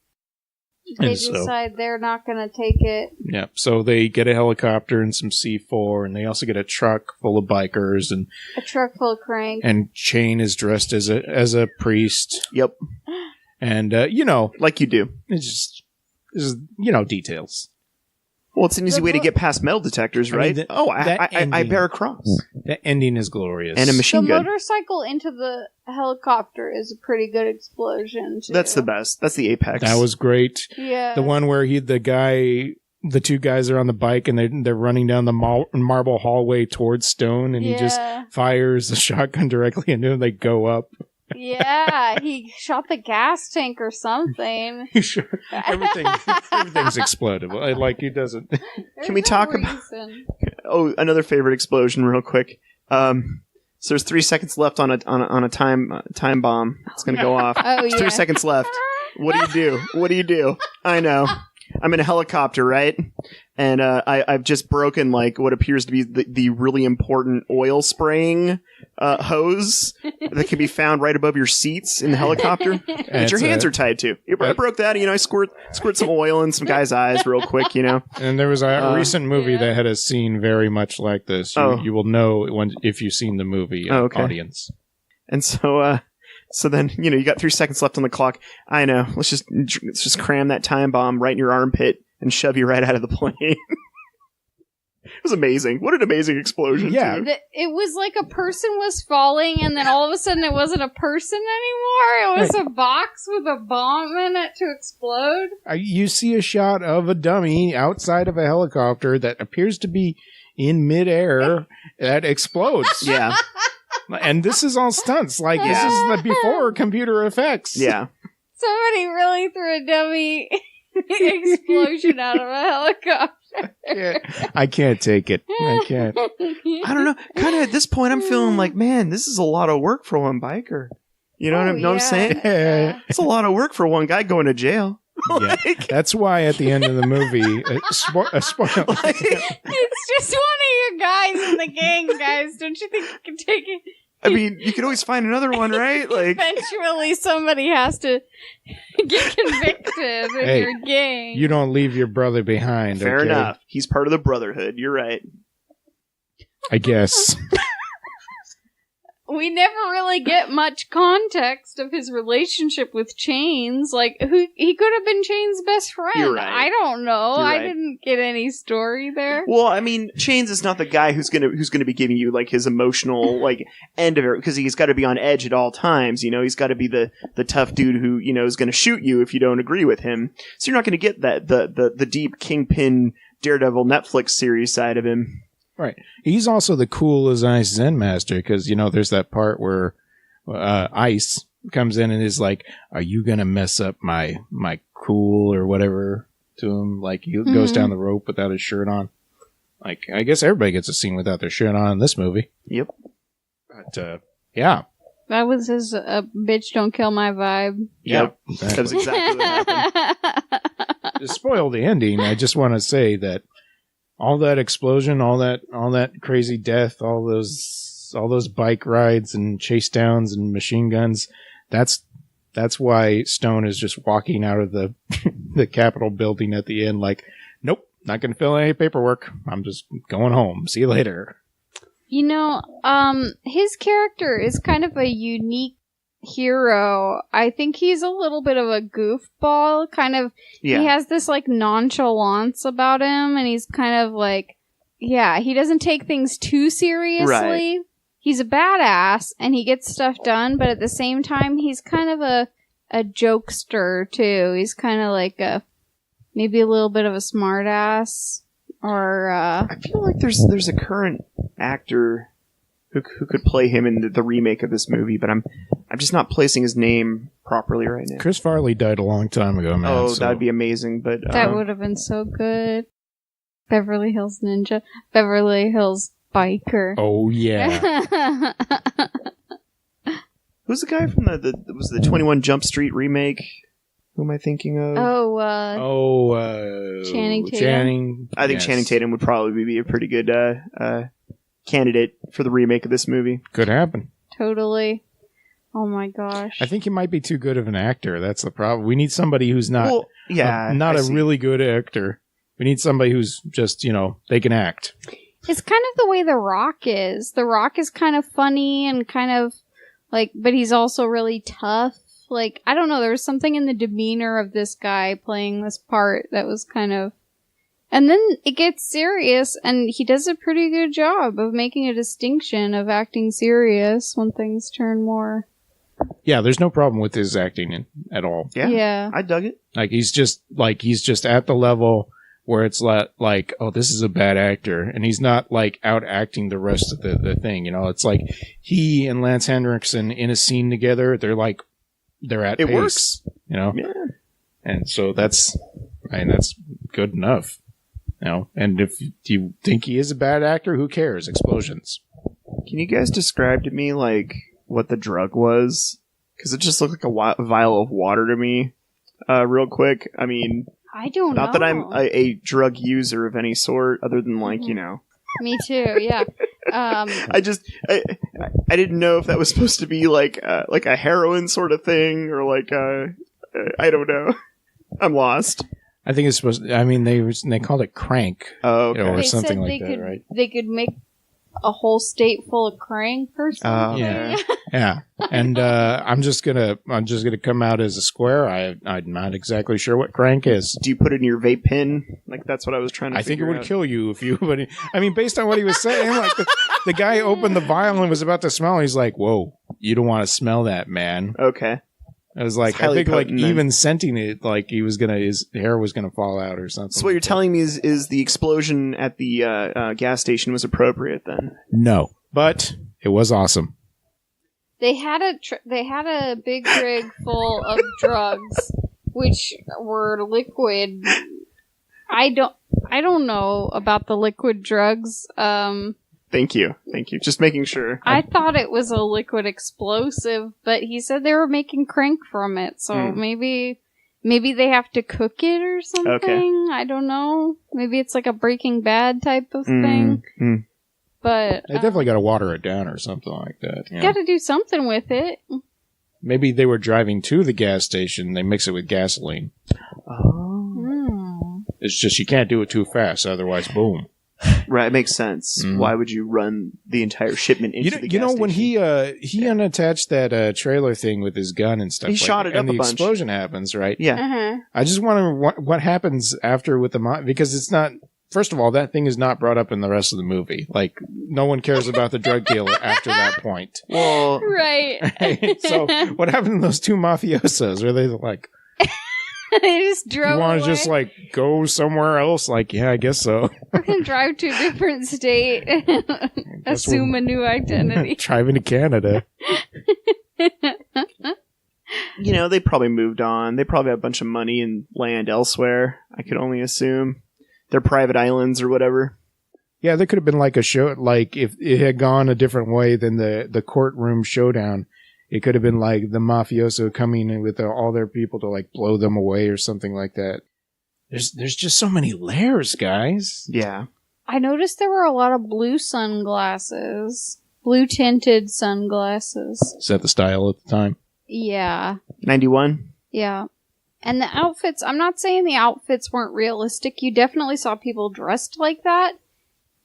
They decide they're not going to take it. Yeah, so they get a helicopter and some C4, and they also get a truck full of bikers and a truck full of crank. And Shane is dressed as a priest. Yep. And like you do. It's just details. Well, it's an easy way to get past metal detectors, right? I bear a cross. The ending is glorious. And a machine gun. The motorcycle into the helicopter is a pretty good explosion, too. That's the best. That's the apex. That was great. Yeah. The one where the two guys are on the bike and they're running down the marble hallway towards Stone, and he just fires the shotgun directly into him. They go up. Yeah, he shot the gas tank or something. Everything's exploded. Like, he doesn't. Can we talk about another favorite explosion real quick? So there's 3 seconds left on a time bomb. It's gonna go off. Oh, yeah. 3 seconds left. What do you do? I know. I'm in a helicopter, right? And I've just broken like what appears to be the really important oil spraying hose that can be found right above your seats in the helicopter that your hands are tied to. I broke that. I squirt some oil in some guy's eyes real quick. And there was a recent movie that had a scene very much like this. You will know if you've seen the movie, audience. And so then, you got 3 seconds left on the clock. I know. Let's just cram that time bomb right in your armpit and shove you right out of the plane. It was amazing. What an amazing explosion. Yeah. It was like a person was falling, and then all of a sudden it wasn't a person anymore. It was a box with a bomb in it to explode. You see a shot of a dummy outside of a helicopter that appears to be in midair that explodes. Yeah. And this is all stunts. Like, this is the before computer effects. Yeah. Somebody really threw a dummy explosion out of a helicopter. I can't take it. I can't. I don't know. Kind of at this point, I'm feeling like, man, this is a lot of work for one biker. You know what I'm saying? Yeah. It's a lot of work for one guy going to jail. Yeah. That's why at the end of the movie, It's just one of your guys in the gang, guys. Don't you think you can take it? I mean, you could always find another one, right? Like, eventually somebody has to get convicted in your gang. You don't leave your brother behind. Fair enough. He's part of the brotherhood. You're right. I guess. We never really get much context of his relationship with Chains. Like, he could have been Chains' best friend. You're right. I don't know. You're right. I didn't get any story there. Well, I mean, Chains is not the guy who's gonna be giving you like his emotional like end of it, because he's got to be on edge at all times. He's got to be the tough dude who is going to shoot you if you don't agree with him. So you're not going to get that the deep Kingpin Daredevil Netflix series side of him. Right. He's also the cool as ice Zen master, because, there's that part where Ice comes in and is like, are you going to mess up my cool or whatever to him? Like, he goes down the rope without his shirt on. Like, I guess everybody gets a scene without their shirt on in this movie. Yep. But, yeah. That was his bitch don't kill my vibe. Yep. Exactly. That was exactly what happened. To spoil the ending, I just want to say that all that explosion, all that crazy death, all those bike rides and chase downs and machine guns, that's why Stone is just walking out of the the Capitol building at the end like, nope, not going to fill any paperwork. I'm just going home. See you later. His character is kind of a unique hero. I think he's a little bit of a goofball, kind of. Yeah. He has this like nonchalance about him, and he's kind of like, he doesn't take things too seriously. Right. He's a badass and he gets stuff done, but at the same time he's kind of a jokester too. He's kind of like maybe a little bit of a smartass, or I feel like there's a current actor who could play him in the remake of this movie, but I'm just not placing his name properly right now. Chris Farley died a long time ago, man. Oh, that'd be amazing, but that would have been so good. Beverly Hills Ninja, Beverly Hills Biker. Oh yeah. Who's the guy from the 21 Jump Street remake? Who am I thinking of? Channing Tatum. Channing. I think Channing Tatum would probably be a pretty good candidate for the remake of this movie. Could happen. Totally. Oh my gosh. I think he might be too good of an actor. That's the problem. We need somebody who's not really good actor. We need somebody who's just, they can act. It's kind of the way The Rock is. The Rock is kind of funny and kind of like, but he's also really tough. Like, I don't know, there was something in the demeanor of this guy playing this part that was kind of, And then it gets serious, and he does a pretty good job of making a distinction of acting serious when things turn more. Yeah, there's no problem with his acting at all. Yeah. I dug it. He's just at the level where it's like, oh, this is a bad actor, and he's not like out acting the rest of the thing. It's like he and Lance Henriksen in a scene together. They're at It pace, works. Yeah. And so that's good enough. And if you think he is a bad actor, who cares? Explosions. Can you guys describe to me like what the drug was? Because it just looked like a vial of water to me. Real quick. I mean, I don't know. Not that I'm a drug user of any sort, other than like Me too. Yeah. I didn't know if that was supposed to be like a heroin sort of thing or like I don't know. I'm lost. I think it's supposed to, I mean, they called it crank. Oh, okay. Or They something said like that, right? They could make a whole state full of crank or something. Yeah. Yeah. And I'm just gonna come out as a square. I'm not exactly sure what crank is. Do you put it in your vape pen? Like that's what I was trying to I think it figure would out. kill you if you. But I mean, based on what he was saying, like the guy opened the vial and was about to smell. And he's like, "Whoa, you don't want to smell that, man." Okay. I was like, It's I highly think like potent, then. even scenting it, like his hair was gonna fall out or something. So what you're telling me is the explosion at the gas station was appropriate then? No, but it was awesome. They had a big rig full of drugs, which were liquid. I don't know about the liquid drugs. Thank you. Just making sure. I thought it was a liquid explosive, but he said they were making crank from it, so maybe they have to cook it or something. Okay. I don't know. Maybe it's like a Breaking Bad type of thing. But They definitely got to water it down or something like that. got to do something with it. Maybe they were driving to the gas station. They mix it with gasoline. Oh. It's just you can't do it too fast, otherwise, boom. Right, it makes sense. Why would you run the entire shipment into the gas station? When he unattached that trailer thing with his gun and stuff, He shot it up and the a bunch. explosion happens, right? Yeah. I just wonder what happens after with because it's not. First of all, that thing is not brought up in the rest of the movie. Like no one cares about the drug deal after that point. Well, Right. So what happened to those two mafiosos? Are they like? They just drove You want to away. just like go somewhere else? Like, yeah, I guess so. We're gonna drive to a different state, Guess assume a new identity. Driving to Canada. they probably moved on. They probably have a bunch of money and land elsewhere. I could only assume. They're private islands or whatever. Yeah, there could have been like a show, like if it had gone a different way than the courtroom showdown. It could have been like the mafioso coming in with all their people to like blow them away or something like that. There's just so many layers, guys. Yeah. I noticed there were a lot of blue sunglasses, blue tinted sunglasses. Is that the style at the time? Yeah, 91? yeah. And the outfits, I'm not saying the outfits weren't realistic. You definitely saw people dressed like that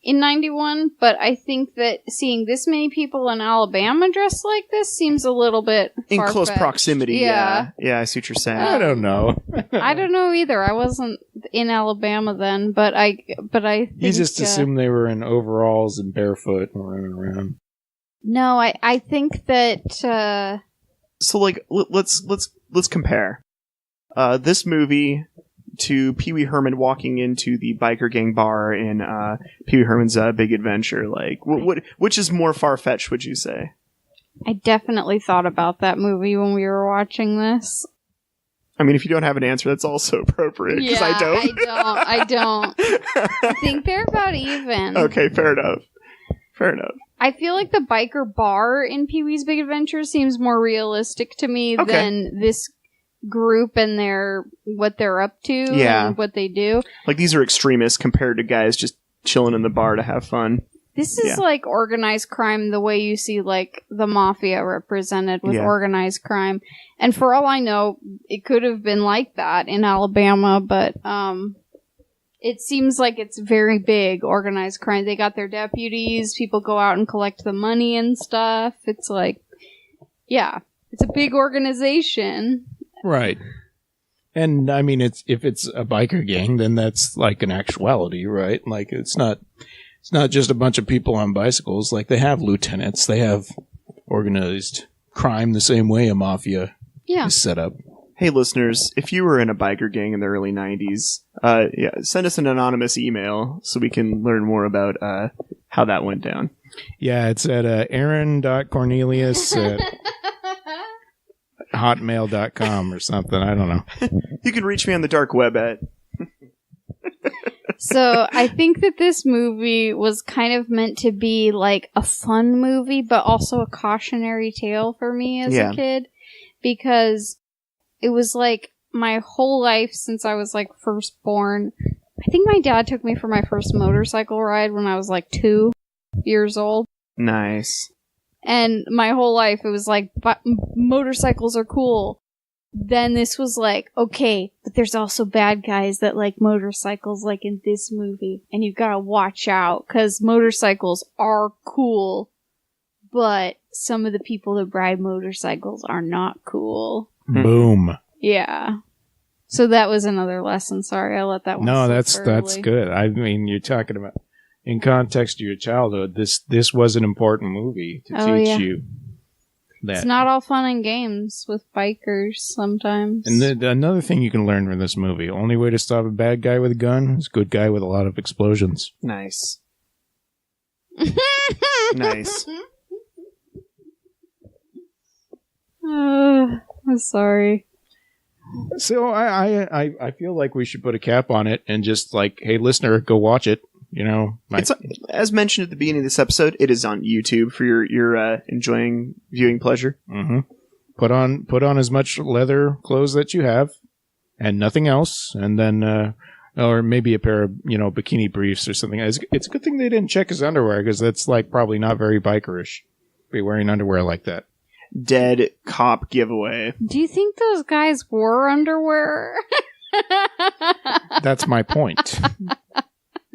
in 91, but I think that seeing this many people in Alabama dressed like this seems a little bit In close far-fetched. proximity, Yeah. Yeah, I see what you're saying. I don't know. I don't know either. I wasn't in Alabama then, but I think, You just assume they were in overalls and barefoot and running around. No, I think that So, like, let's compare. This movie to Pee Wee Herman walking into the biker gang bar in Pee Wee Herman's Big Adventure. Like, which is more far-fetched, would you say? I definitely thought about that movie when we were watching this. I mean, if you don't have an answer, that's also appropriate, because I don't. I don't. I think they're about even. Okay, fair enough. I feel like the biker bar in Pee-wee's Big Adventure seems more realistic to me Okay. than this group and what they're up to and what they do. Like, these are extremists compared to guys just chilling in the bar to have fun. This is Yeah. like organized crime the way you see like the mafia represented with Yeah. organized crime. And for all I know, it could have been like that in Alabama, but it seems like it's very big organized crime. They got their deputies, people go out and collect the money and stuff. It's like, yeah, it's a big organization. Right. And I mean, if it's a biker gang, then that's like an actuality, right? Like it's not just a bunch of people on bicycles. Like they have lieutenants, they have organized crime the same way a mafia is set up. Hey, listeners, if you were in a biker gang in the early 90s, send us an anonymous email so we can learn more about how that went down. Yeah, it's at aaron.cornelius at hotmail.com or something. I don't know. You can reach me on the dark web at... So I think that this movie was kind of meant to be like a fun movie, but also a cautionary tale for me as a kid, because it was like my whole life since I was like first born. I think my dad took me for my first motorcycle ride when I was like 2 years old. Nice. And my whole life it was like, motorcycles are cool. Then this was like, okay, but there's also bad guys that like motorcycles like in this movie. And you gotta watch out, because motorcycles are cool, but some of the people that ride motorcycles are not cool. Boom. Yeah. So that was another lesson. Sorry, I let that one No, slip that's early. good. I mean, you're talking about, in context of your childhood, this was an important movie to teach you that. It's not all fun and games with bikers sometimes. And another thing you can learn from this movie, only way to stop a bad guy with a gun is a good guy with a lot of explosions. Nice. Nice. I'm sorry. So I feel like we should put a cap on it and just like, hey, listener, go watch it. You know, It's as mentioned at the beginning of this episode, it is on YouTube for your enjoying viewing pleasure. Mm-hmm. Put on as much leather clothes that you have, and nothing else, and then or maybe a pair of bikini briefs or something. It's a good thing they didn't check his underwear, because that's like probably not very bikerish. Be wearing underwear like that. Dead cop giveaway. Do you think those guys wore underwear? That's my point.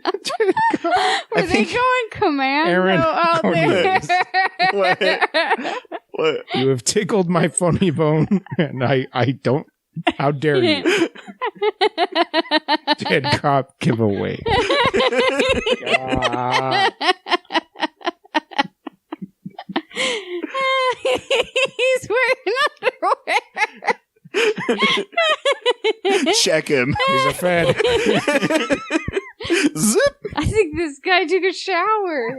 Were they going commando Aaron out there? What? You have tickled my funny bone, and I don't. How dare you? Dead cop giveaway. God. He's wearing underwear. Check him. He's a fed. Zip. I think this guy took a shower.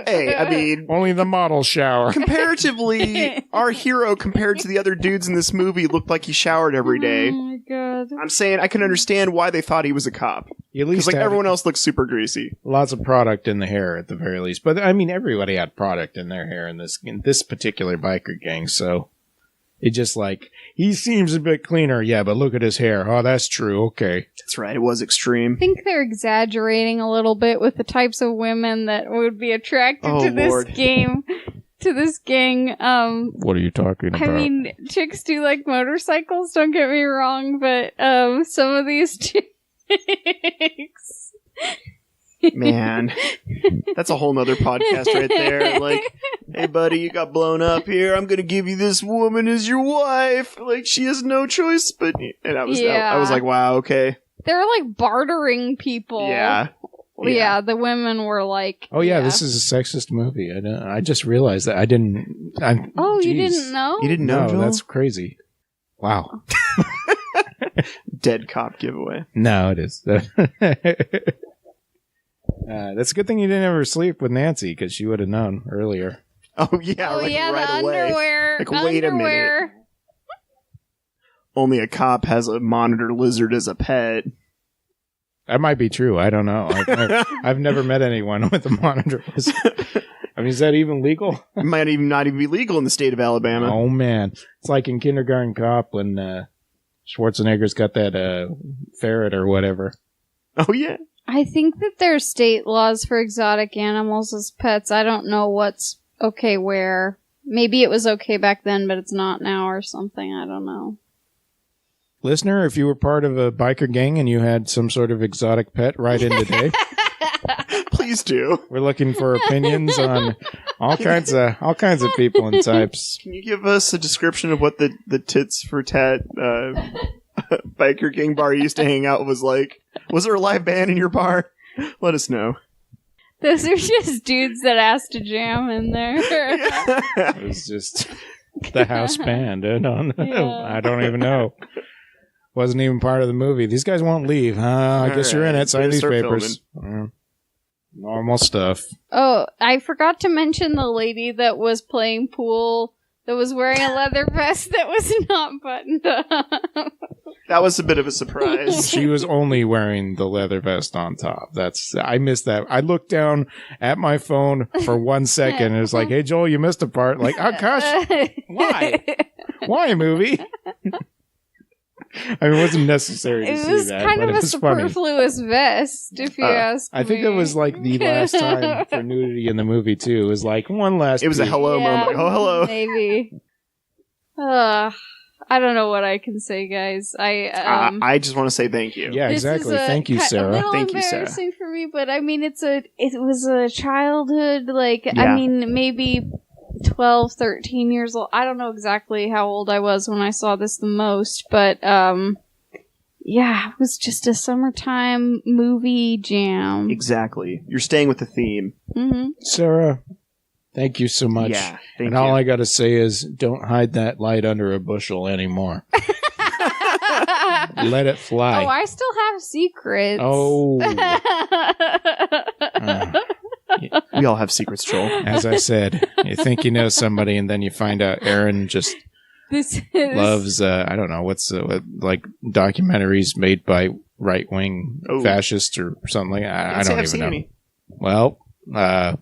Hey, I mean, Only the model shower. comparatively, our hero compared to the other dudes in this movie looked like he showered every day. Oh my god. I'm saying I can understand why they thought he was a cop. You at Because least like had everyone else looks super greasy. lots of product in the hair at the very least. But I mean, everybody had product in their hair in this particular biker gang. So it just like, he seems a bit cleaner. Yeah, but look at his hair. Oh, that's true. Okay. That's right. It was extreme. I think they're exaggerating a little bit with the types of women that would be attracted Oh, to this Lord. game. To this gang. What are you talking about? I mean, chicks do like motorcycles, don't get me wrong, but some of these chicks. Man, that's a whole nother podcast right there. Like, hey buddy, you got blown up here. I'm gonna give you this woman as your wife. Like, she has no choice but. And I was like, wow, okay, They're like bartering people. yeah. Yeah, the women were like. Oh yeah, this is a sexist movie. I just realized that. I didn't. Oh, you geez. didn't know? You didn't know, No, Joel? that's crazy. Wow. Dead cop giveaway. No, it is. That's a good thing you didn't ever sleep with Nancy, because she would have known earlier. Oh yeah, Oh like yeah, right the away. underwear. Like, wait a minute. underwear. Only a cop has a monitor lizard as a pet. That might be true. I don't know. I've never met anyone with a monitor. I mean, is that even legal? It might even not even be legal in the state of Alabama. Oh man, it's like in Kindergarten Cop when Schwarzenegger's got that ferret or whatever. Oh yeah. I think that there's state laws for exotic animals as pets. I don't know what's okay where. Maybe it was okay back then, but it's not now or something. I don't know. Listener, if you were part of a biker gang and you had some sort of exotic pet, write in today. Please do. We're looking for opinions on all kinds of people and types. Can you give us a description of what the Tits for Tat biker gang bar you used to hang out was like? Was there a live band in your bar? Let us know. Those are just dudes that asked to jam in there. It was just the house band. I don't even know. Wasn't even part of the movie. These guys won't leave. I guess you're in it. Sign these papers. Normal stuff. Oh, I forgot to mention the lady that was playing pool that was wearing a leather vest that was not buttoned up. That was a bit of a surprise. She was only wearing the leather vest on top. I missed that. I looked down at my phone for 1 second and it was like, hey, Joel, you missed a part. Like, oh, gosh, why? Why, movie? I mean, it wasn't necessary to see that. It was kind of a superfluous vest, if you ask me. I think it was like the last time for nudity in the movie, too. It was like one last It was a hello moment. Oh, hello. Maybe. I don't know what I can say, guys. I just want to say thank you. Yeah, exactly. Thank you, Sarah. Thank you, Sarah. Embarrassing for me, but I mean, it was a childhood, I mean, maybe 12, 13 years old. I don't know exactly how old I was when I saw this the most, but it was just a summertime movie jam. Exactly. You're staying with the theme. Mm-hmm. Sarah, thank you so much. Yeah, thank and you. all I got to say is don't hide that light under a bushel anymore. Let it fly. Oh, I still have secrets. Oh. We all have secrets, Joel. As I said, you think you know somebody, and then you find out Aaron just loves, I don't know, like documentaries made by right-wing fascists or something like that. I don't even know. Any. Well, I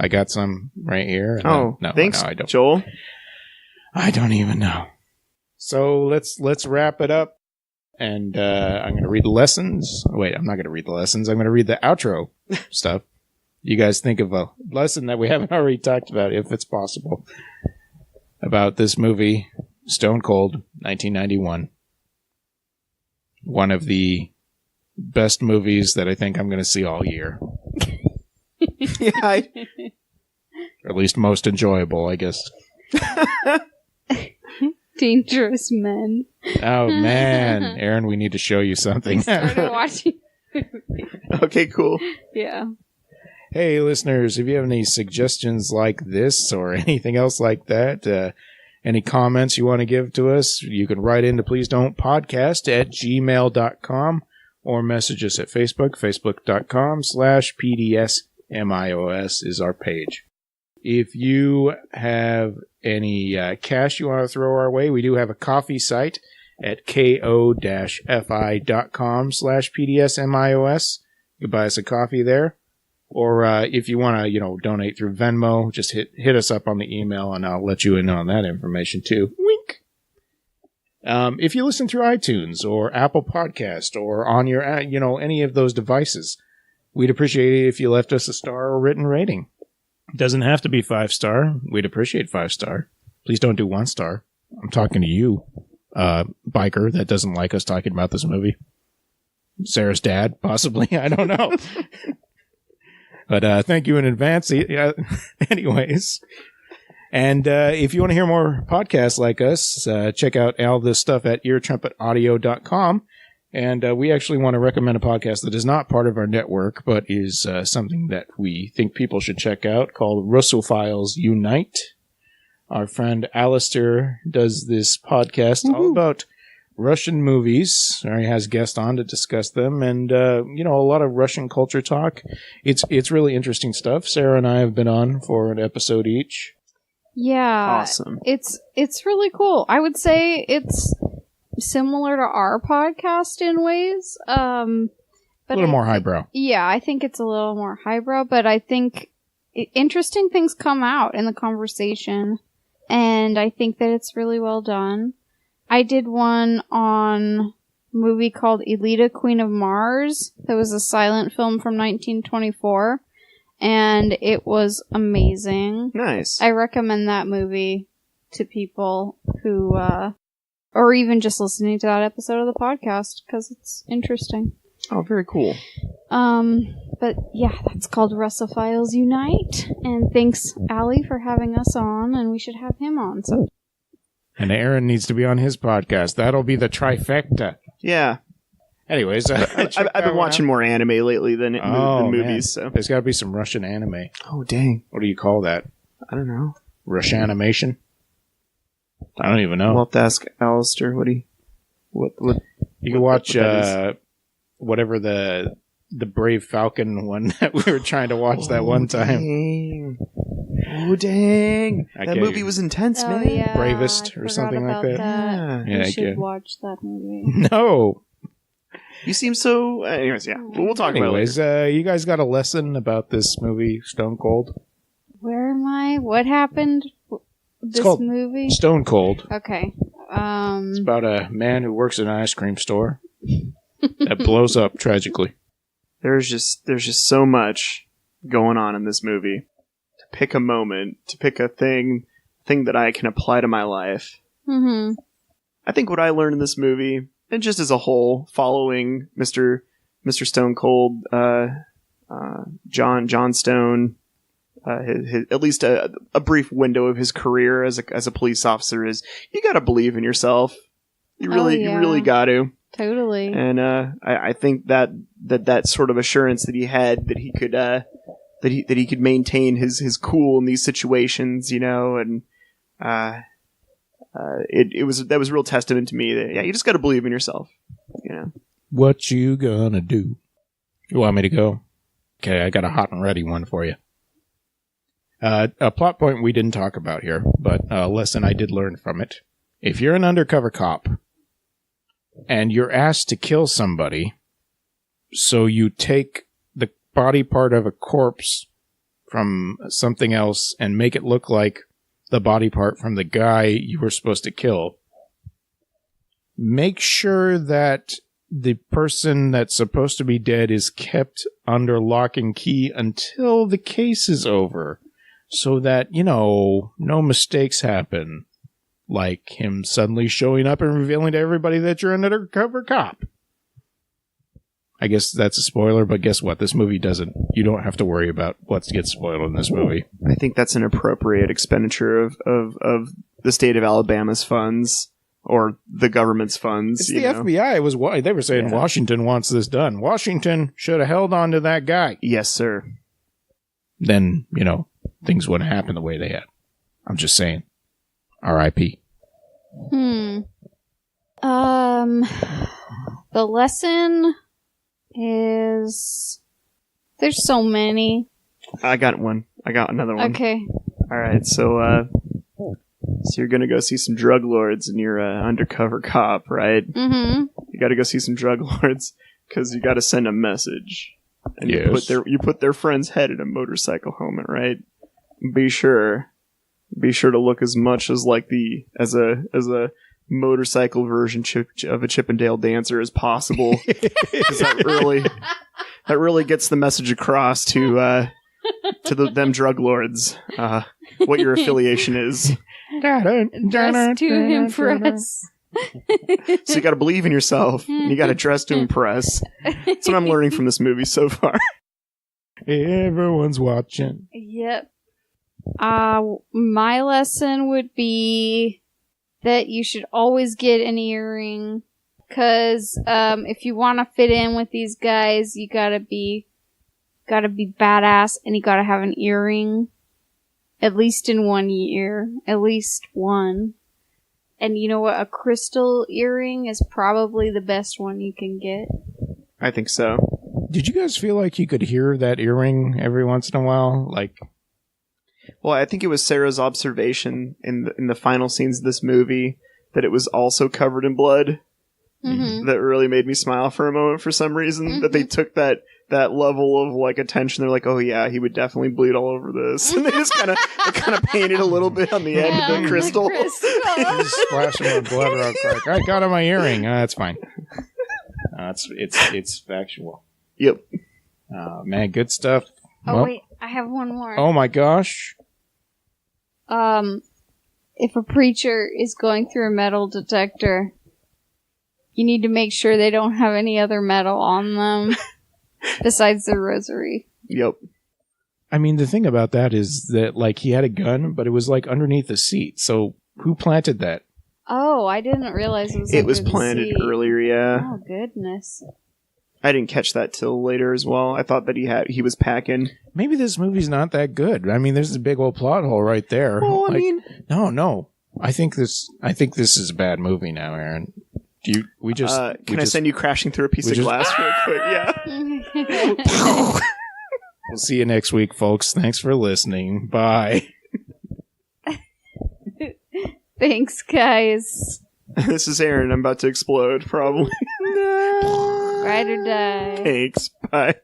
got some right here. No, thanks, I don't. Joel. I don't even know. So let's wrap it up. And I'm going to read the lessons. Wait, I'm not going to read the lessons. I'm going to read the outro stuff. You guys think of a lesson that we haven't already talked about, if it's possible, about this movie, Stone Cold, 1991. One of the best movies that I think I'm going to see all year. Yeah, or at least most enjoyable, I guess. Dangerous Men. Oh, man. Aaron, we need to show you something. I started watching. Okay, cool. Yeah. Hey, listeners, if you have any suggestions like this or anything else like that, any comments you want to give to us, you can write into pleasedon'tpodcast@gmail.com or message us at Facebook. Facebook.com/PDSMiOS is our page. If you have any cash you want to throw our way, we do have a coffee site at ko-fi.com/PDSMiOS. You can buy us a coffee there. Or if you want to, donate through Venmo, just hit us up on the email, and I'll let you in on that information too. Wink. If you listen through iTunes or Apple Podcast or on your, any of those devices, we'd appreciate it if you left us a star or written rating. It doesn't have to be 5-star. We'd appreciate 5-star. Please don't do 1-star. I'm talking to you, biker that doesn't like us talking about this movie. Sarah's dad, possibly. I don't know. But thank you in advance. Anyways. And if you want to hear more podcasts like us, check out all this stuff at eartrumpetaudio.com. And we actually want to recommend a podcast that is not part of our network, but is something that we think people should check out, called Russophiles Unite. Our friend Alistair does this podcast all about Russian movies. He has guests on to discuss them, and a lot of Russian culture talk. It's really interesting stuff. Sarah and I have been on for an episode each. Yeah, awesome. It's really cool. I would say it's similar to our podcast in ways, but a little more highbrow. Yeah, I think it's a little more highbrow, but I think interesting things come out in the conversation, and I think that it's really well done. I did one on a movie called Elita, Queen of Mars. That was a silent film from 1924. And it was amazing. Nice. I recommend that movie to people who, or even just listening to that episode of the podcast, because it's interesting. Oh, very cool. But yeah, that's called Russophiles Unite. And thanks, Allie, for having us on, and we should have him on. So. And Aaron needs to be on his podcast. That'll be the trifecta. Yeah. Anyways, I've been watching more anime lately than movies. Man. So there's got to be some Russian anime. Oh, dang. What do you call that? I don't know. Russian animation? I don't even know. We'll have to ask Alistair what you can watch whatever the Brave Falcon one that we were trying to watch that one time. Dang. Oh, dang. That movie was intense, man. Yeah, Bravest or something like that. You should watch that movie. No. You seem so... anyways, yeah. We'll talk about it later. You guys got a lesson about this movie, Stone Cold? Where am I? What happened? This movie? Stone Cold. Okay. It's about a man who works at an ice cream store that blows up tragically. There's just so much going on in this movie. To pick a moment, to pick a thing that I can apply to my life. Mm-hmm. I think what I learned in this movie, and just as a whole, following Mr. Stone Cold, John Stone, his, at least a brief window of his career as a police officer, is you got to believe in yourself. You really got to. Totally. And I think that sort of assurance that he had that he could that he could maintain his cool in these situations, and that was real testament to me that you just got to believe in yourself, What you gonna do? You want me to go? Okay, I got a hot and ready one for you. A plot point we didn't talk about here, but a lesson I did learn from it. If you're an undercover cop and you're asked to kill somebody, so you take the body part of a corpse from something else and make it look like the body part from the guy you were supposed to kill, make sure that the person that's supposed to be dead is kept under lock and key until the case is over, so that, no mistakes happen. Like him suddenly showing up and revealing to everybody that you're an undercover cop. I guess that's a spoiler, but guess what? This movie doesn't. You don't have to worry about what gets spoiled in this movie. I think that's an appropriate expenditure of the state of Alabama's funds, or the government's funds. It's the FBI. They were saying Washington wants this done. Washington should have held on to that guy. Yes, sir. Then, things wouldn't happen the way they had. I'm just saying. R.I.P. The lesson is... There's so many. I got one. I got another one. Okay. All right, so you're going to go see some drug lords and you're an undercover cop, right? Mm-hmm. You got to go see some drug lords because you got to send a message. And yes. you put their friend's head in a motorcycle helmet, right? Be sure to look as much as like as a motorcycle version of a Chippendale dancer as possible, because that really gets the message across to them drug lords what your affiliation is. Dress to impress. So you got to believe in yourself. And you got to dress to impress. That's what I'm learning from this movie so far. Everyone's watching. Yep. My lesson would be that you should always get an earring, because if you want to fit in with these guys, you gotta be badass, and you gotta have an earring, at least in one ear, at least one. And you know what? A crystal earring is probably the best one you can get. I think so. Did you guys feel like you could hear that earring every once in a while? Well, I think it was Sarah's observation in the final scenes of this movie that it was also covered in blood. Mm-hmm. That really made me smile for a moment for some reason. Mm-hmm. That they took that level of attention. They're like, oh yeah, he would definitely bleed all over this, and they just kind of painted a a on the end of the crystal. Just splashing my blood real quick. I got on my earring. That's fine. It's factual. Yep. Man, good stuff. Oh wait, I have one more. Oh my gosh. If a preacher is going through a metal detector, you need to make sure they don't have any other metal on them besides the rosary. Yep. I mean, the thing about that is that, like, he had a gun, but it was, like, underneath the seat. So who planted that? Oh, I didn't realize it was It was under the planted seat. earlier, yeah. Oh, goodness. I didn't catch that till later as well. I thought that he was packing. Maybe this movie's not that good. I mean, there's a big old plot hole right there. Well, I Like, mean, no. I think this is a bad movie now, Aaron. can I send you crashing through a piece of glass real quick? Yeah. We'll see you next week, folks. Thanks for listening. Bye. Thanks, guys. This is Aaron. I'm about to explode, probably. No. Ride or die. Thanks. Bye.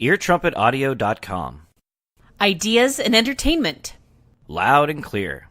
eartrumpetaudio.com. Ideas and entertainment. Loud and clear.